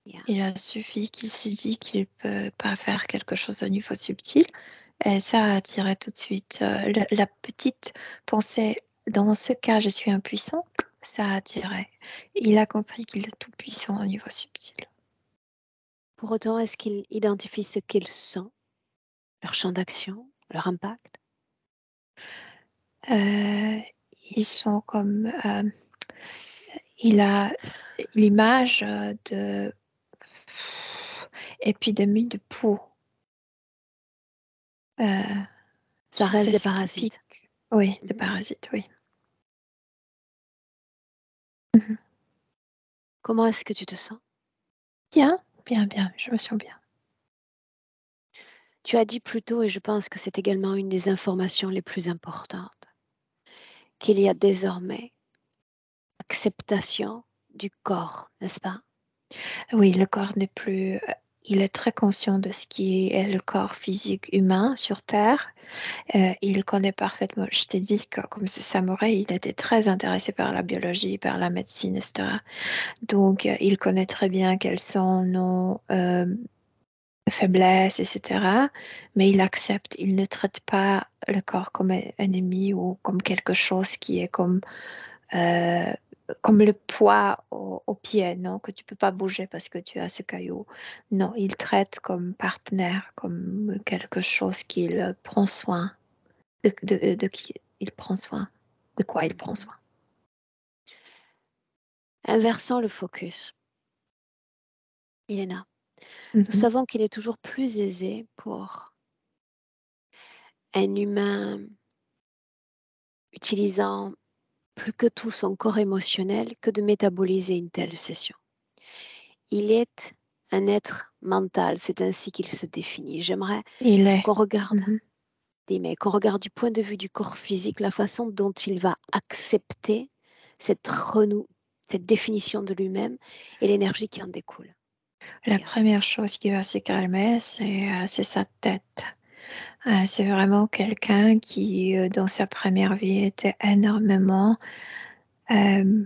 Yeah. Il a suffi qu'il se dit qu'il peut pas faire quelque chose au niveau subtil. Et ça a attiré tout de suite la petite pensée. Dans ce cas, je suis impuissant. Ça a attiré. Il a compris qu'il est tout puissant au niveau subtil. Pour autant, est-ce qu'ils identifient ce qu'ils sont, leur champ d'action, leur impact? Ils sont comme... il a l'image de épidémie de peau. Ça reste C'est des ce qui parasites. pique. Oui, des Mhm. parasites, oui. Comment est-ce que tu te sens? Bien, bien, bien, je me sens bien. Tu as dit plus tôt, et je pense que c'est également une des informations les plus importantes, qu'il y a désormais acceptation du corps, n'est-ce pas? Oui, le corps n'est plus... il est très conscient de ce qui est le corps physique humain sur Terre. Il connaît parfaitement. Je t'ai dit que comme ce samouraï, il était très intéressé par la biologie, par la médecine, etc. Donc, il connaît très bien quelles sont nos faiblesses, etc. Mais il accepte, il ne traite pas le corps comme un ennemi ou comme quelque chose qui est euh, comme le poids au pied, non, que tu peux pas bouger parce que tu as ce caillou. Non, il traite comme partenaire, comme quelque chose qu'il prend soin, de qui il prend soin, de quoi il prend soin. Inversons le focus. Milena, nous Mhm. savons qu'il est toujours plus aisé pour un humain utilisant plus que tout son corps émotionnel que de métaboliser une telle session. Il est un être mental, c'est ainsi qu'il se définit. J'aimerais Il est. qu'on regarde, Mhm. qu'on regarde du point de vue du corps physique la façon dont il va accepter cette cette définition de lui-même et l'énergie qui en découle. La Bien. première chose qui va se calmer, c'est sa tête. C'est vraiment quelqu'un qui, dans sa première vie, était énormément euh,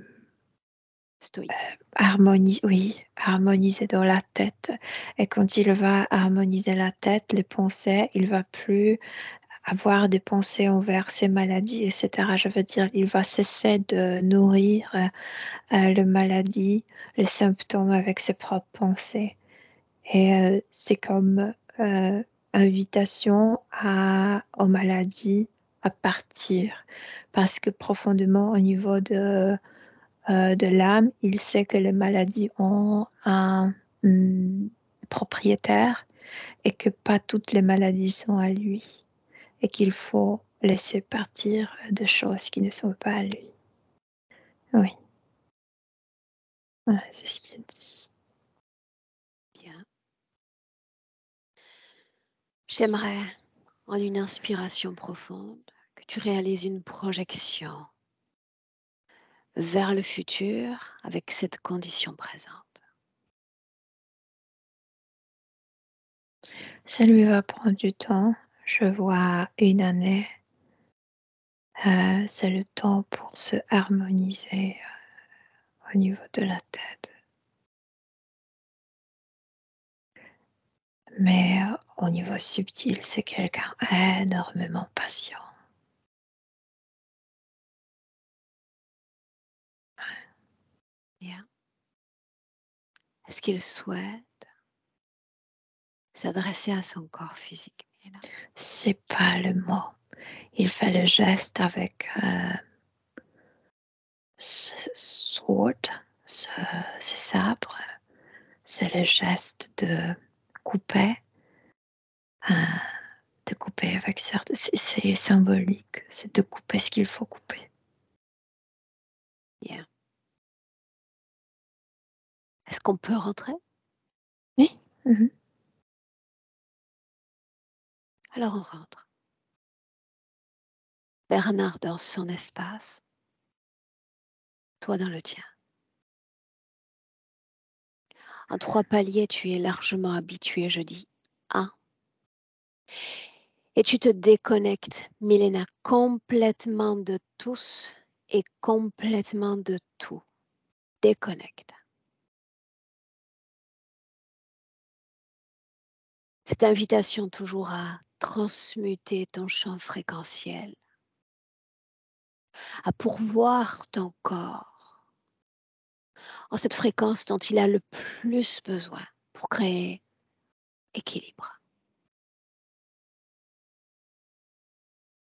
Stoïque. harmonisé dans la tête. Et quand il va harmoniser la tête, les pensées, il va plus avoir des pensées envers ses maladies, etc. Je veux dire, il va cesser de nourrir la maladie, les symptômes avec ses propres pensées. Et c'est comme invitation aux maladies à partir. Parce que profondément, au niveau de l'âme, il sait que les maladies ont un propriétaire et que pas toutes les maladies sont à lui. Et qu'il faut laisser partir des choses qui ne sont pas à lui. Oui, voilà, c'est ce qu'il dit. Bien. J'aimerais, en une inspiration profonde, que tu réalises une projection vers le futur avec cette condition présente. Ça lui va prendre du temps. Je vois une année. C'est le temps pour se harmoniser au niveau de la tête. Mais au niveau subtil, c'est quelqu'un énormément patient. Bien. Est-ce qu'il souhaite s'adresser à son corps physique, Milena? C'est pas le mot. Il fait le geste avec ce sword, ce sabre. C'est le geste euh, de couper avec certes, c'est symbolique. C'est de couper ce qu'il faut couper. Bien. Est-ce qu'on peut rentrer? Oui. Mhm. Alors on rentre. Bernard dans son espace, toi dans le tien. En 3 paliers, tu es largement habitué, je dis 1. Et tu te déconnectes, Milena, complètement de tous et complètement de tout. Déconnecte. Cette invitation toujours à transmuter ton champ fréquentiel, à pourvoir ton corps en cette fréquence dont il a le plus besoin pour créer équilibre.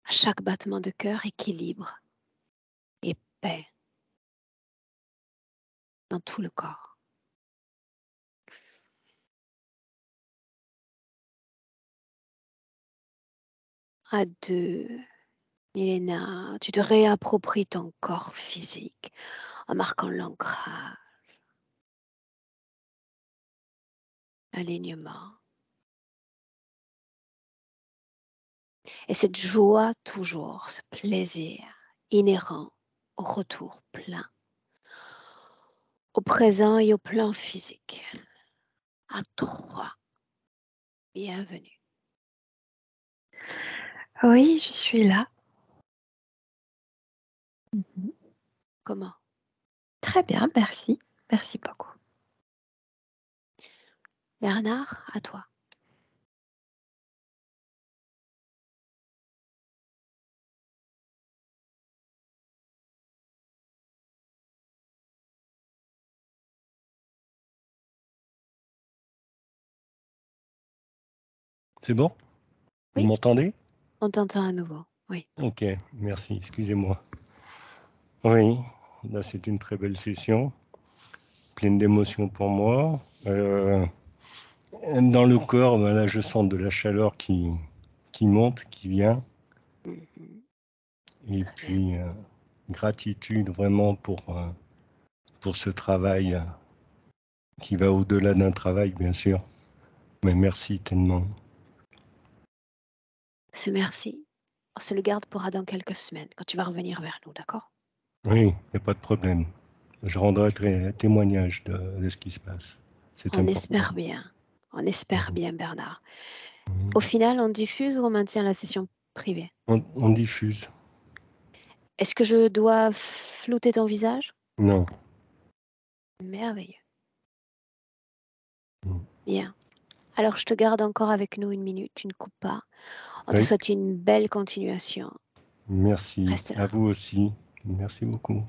À chaque battement de cœur, équilibre et paix dans tout le corps. À 2, Milena, tu te réappropries ton corps physique en marquant l'ancrage, l'alignement. Et cette joie toujours, ce plaisir inhérent au retour plein, au présent et au plan physique. À 3, bienvenue. Oui, je suis là. Comment? Très bien, merci. Merci beaucoup. Bernard, à toi. C'est bon? Vous Oui, m'entendez? on t'entend à nouveau. Oui. Ok, merci, excusez-moi. Oui, là c'est une très belle session, pleine d'émotions pour moi. Dans le corps, ben là je sens de la chaleur qui monte, qui vient. Mhm. Et Très bien. puis gratitude vraiment pour ce travail qui va au-delà d'un travail, bien sûr. Mais merci tellement. Ce merci, on se le garde pour dans quelques semaines, quand tu vas revenir vers nous, d'accord? Oui, il n'y a pas de problème. Je rendrai témoignage de ce qui se passe. C'est On important. espère bien. On espère bien, Bernard. Mhm. Au final, on diffuse ou on maintient la session privée? On diffuse. Est-ce que je dois flouter ton visage? Non. Merveilleux. Mhm. Bien. Alors, je te garde encore avec nous 1 minute, tu ne coupes pas. On te Oui, souhaite une belle continuation. merci. Reste À là. vous aussi. Merci beaucoup.